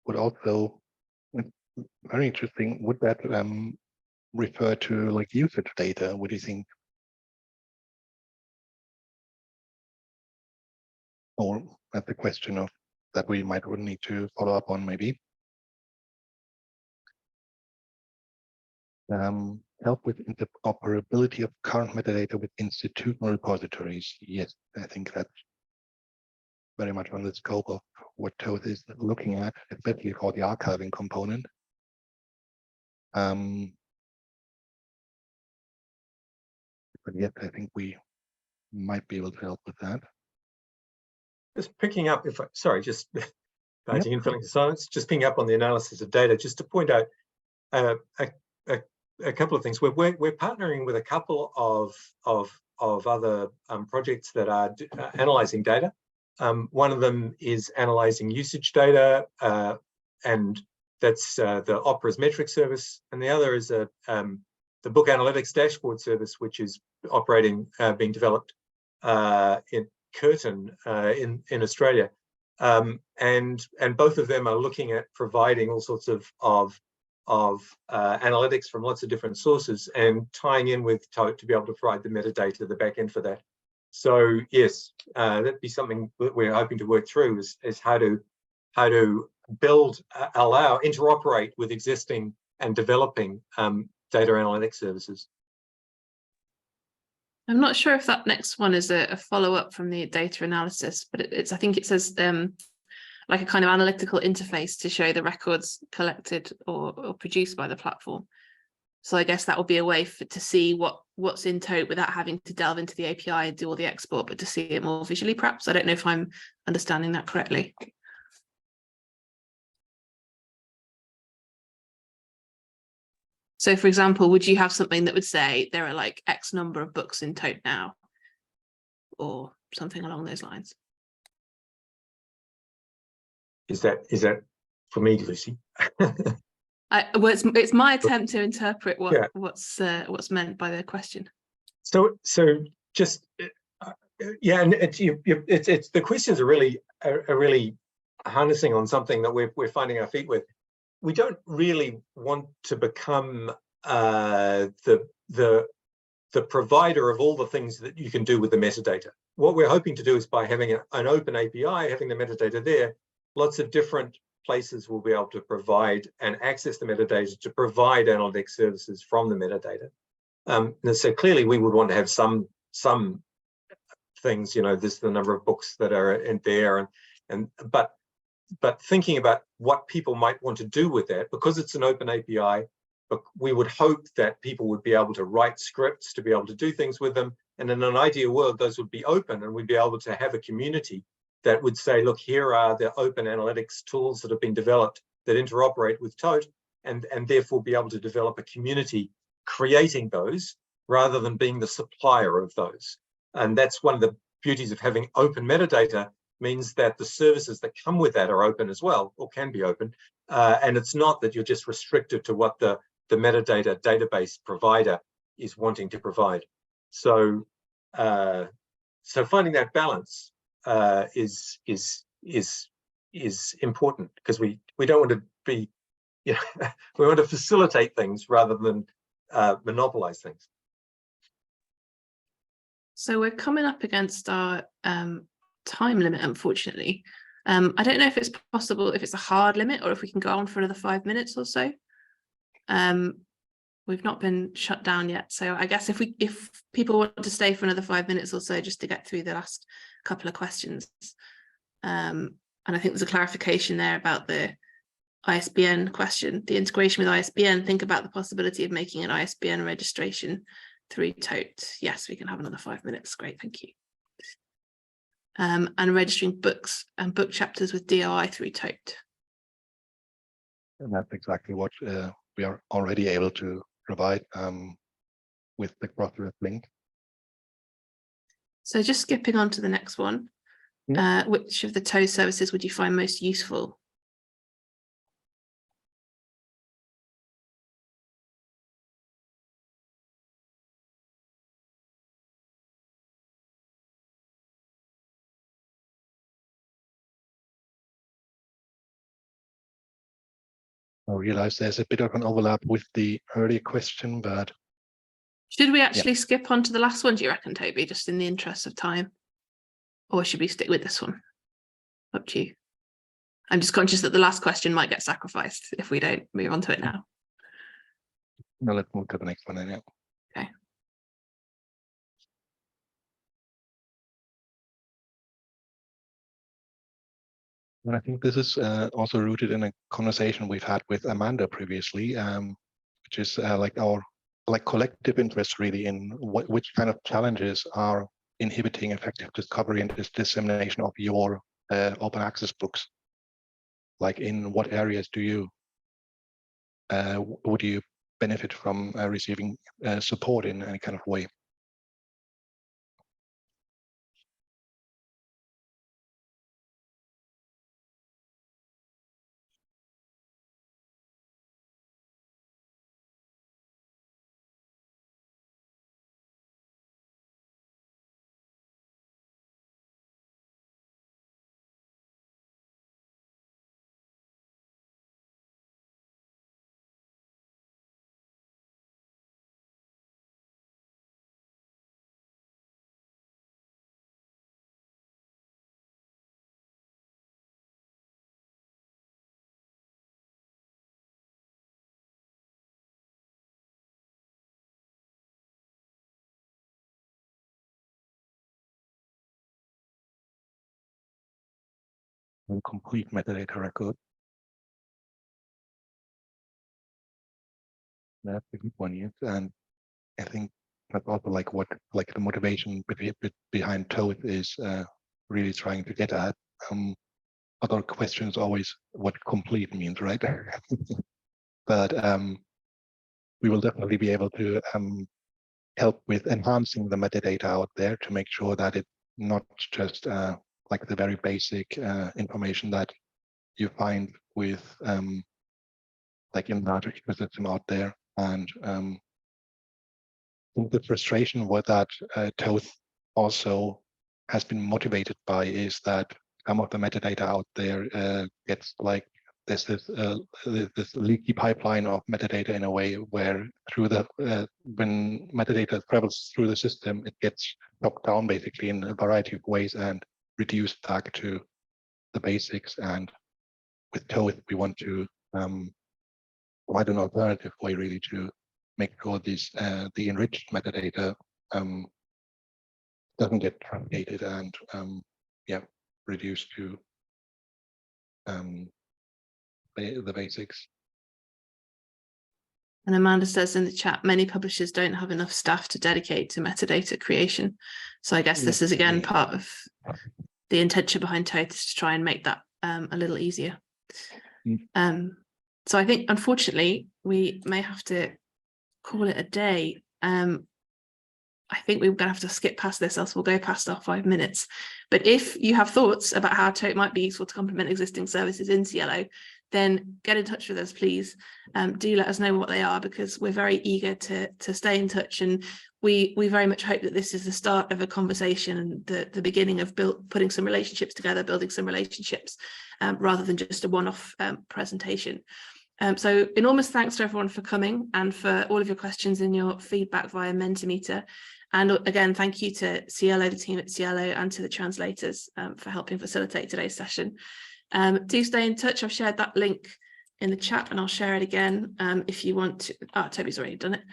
would also, very interesting. Would that refer to like usage data? What do you think? or that's the question of that we might need to follow up on maybe. Help with interoperability of current metadata with institutional repositories. Yes, I think that's very much on the scope of what Thoth is looking at, especially for the archiving component. But yes, I think we might be able to help with that. Just picking up, sorry, just biting and filling the silence, just picking up on the analysis of data, just to point out a couple of things. We're partnering with a couple of other projects that are analyzing data. One of them is analyzing usage data, and that's the Opera's metric service, and the other is the book analytics dashboard service, which is being developed in Curtin in Australia, and both of them are looking at providing all sorts of analytics from lots of different sources and tying in with Thoth to be able to provide the metadata, the back end for that. So yes, that'd be something that we're hoping to work through is how to interoperate with existing and developing data analytics services. I'm not sure if that next one is a follow-up from the data analysis, but I think it says like a kind of analytical interface to show the records collected or produced by the platform. So I guess that will be a way to see what's in Thoth without having to delve into the API and do all the export, but to see it more visually, perhaps. I don't know if I'm understanding that correctly. So, for example, would you have something that would say there are like X number of books in Thoth now, or something along those lines? Is that for me, Lucy? Well, it's my attempt to interpret what's meant by the question. So just yeah, and it's the questions are really harnessing on something that we're finding our feet with. We don't really want to become the provider of all the things that you can do with the metadata. What we're hoping to do is, by having an open API, having the metadata there, lots of different places will be able to provide and access the metadata to provide analytics services from the metadata. And so clearly we would want to have some things, this is the number of books that are in there, but thinking about what people might want to do with that, because it's an open API, but we would hope that people would be able to write scripts to be able to do things with them. And in an ideal world, those would be open, and we'd be able to have a community that would say, look, here are the open analytics tools that have been developed that interoperate with Thoth, and therefore be able to develop a community creating those rather than being the supplier of those. And that's one of the beauties of having open metadata, means that the services that come with that are open as well, or can be open. And it's not that you're just restricted to what the metadata database provider is wanting to provide. So finding that balance is important, because we don't want to be, we want to facilitate things rather than monopolize things. So we're coming up against our time limit, unfortunately. I don't know if it's possible, if it's a hard limit, or if we can go on for another 5 minutes or so. We've not been shut down yet, so I guess if people want to stay for another 5 minutes or so just to get through the last couple of questions, and I think there's a clarification there about the ISBN question, the integration with ISBN. Think about the possibility of making an ISBN registration through Thoth. Yes, we can have another 5 minutes. Great, thank you. And registering books and book chapters with DOI through Thoth. And that's exactly what we are already able to provide with the cross-reference link. So just skipping on to the next one, which of the Thoth services would you find most useful? I realize there's a bit of an overlap with the earlier question, but should we actually skip on to the last one, do you reckon, Toby, just in the interest of time? or should we stick with this one? Up to you. I'm just conscious that the last question might get sacrificed if we don't move on to it now. No, let's move to the next one then. Yeah. Okay. And I think this is also rooted in a conversation we've had with Amanda previously, which is like our collective interest really in which kind of challenges are inhibiting effective discovery and dissemination of your open access books. Like in what areas do you would you benefit from receiving support in any kind of way? Complete metadata record. That's a good one, yes. And I think that's also like what the motivation behind Thoth is really trying to get at. Other questions always what complete means, right? But we will definitely be able to help with enhancing the metadata out there to make sure that it's not just like the very basic information that you find with like in larger ecosystem out there. And I think the frustration with that Thoth also has been motivated by is that some of the metadata out there gets like there's this leaky pipeline of metadata in a way where through the when metadata travels through the system, it gets knocked down basically in a variety of ways and reduced back to the basics. And with Thoth, we want to provide an alternative way really to make sure these the enriched metadata doesn't get truncated and yeah, reduced to the basics. And Amanda says in the chat, many publishers don't have enough staff to dedicate to metadata creation. So I guess this is again part of the intention behind Thoth is to try and make that a little easier. So I think unfortunately we may have to call it a day. I think we're going to have to skip past this, else we'll go past our 5 minutes. But if you have thoughts about how Thoth might be useful to complement existing services in CIELO, then get in touch with us, please. Do let us know what they are, because we're very eager to stay in touch. And we very much hope that this is the start of a conversation and the beginning of putting some relationships together, building some relationships, rather than just a one-off presentation. So enormous thanks to everyone for coming and for all of your questions and your feedback via Mentimeter. And again, thank you to CIELO, the team at CIELO, and to the translators for helping facilitate today's session. Do stay in touch. I've shared that link in the chat and I'll share it again if you want to. Toby's already done it.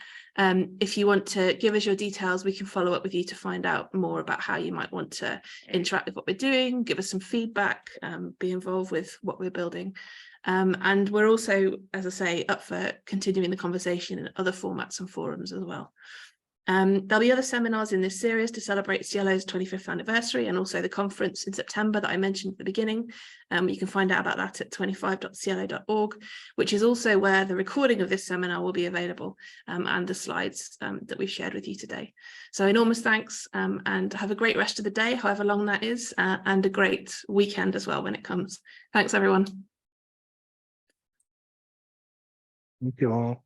If you want to give us your details, we can follow up with you to find out more about how you might want to interact with what we're doing, give us some feedback, be involved with what we're building. And we're also, as I say, up for continuing the conversation in other formats and forums as well. There'll be other seminars in this series to celebrate CIELO's 25th anniversary, and also the conference in September that I mentioned at the beginning. You can find out about that at 25.cielo.org, which is also where the recording of this seminar will be available, and the slides that we've shared with you today. So enormous thanks, and have a great rest of the day, however long that is, and a great weekend as well when it comes. Thanks, everyone. Thank you all.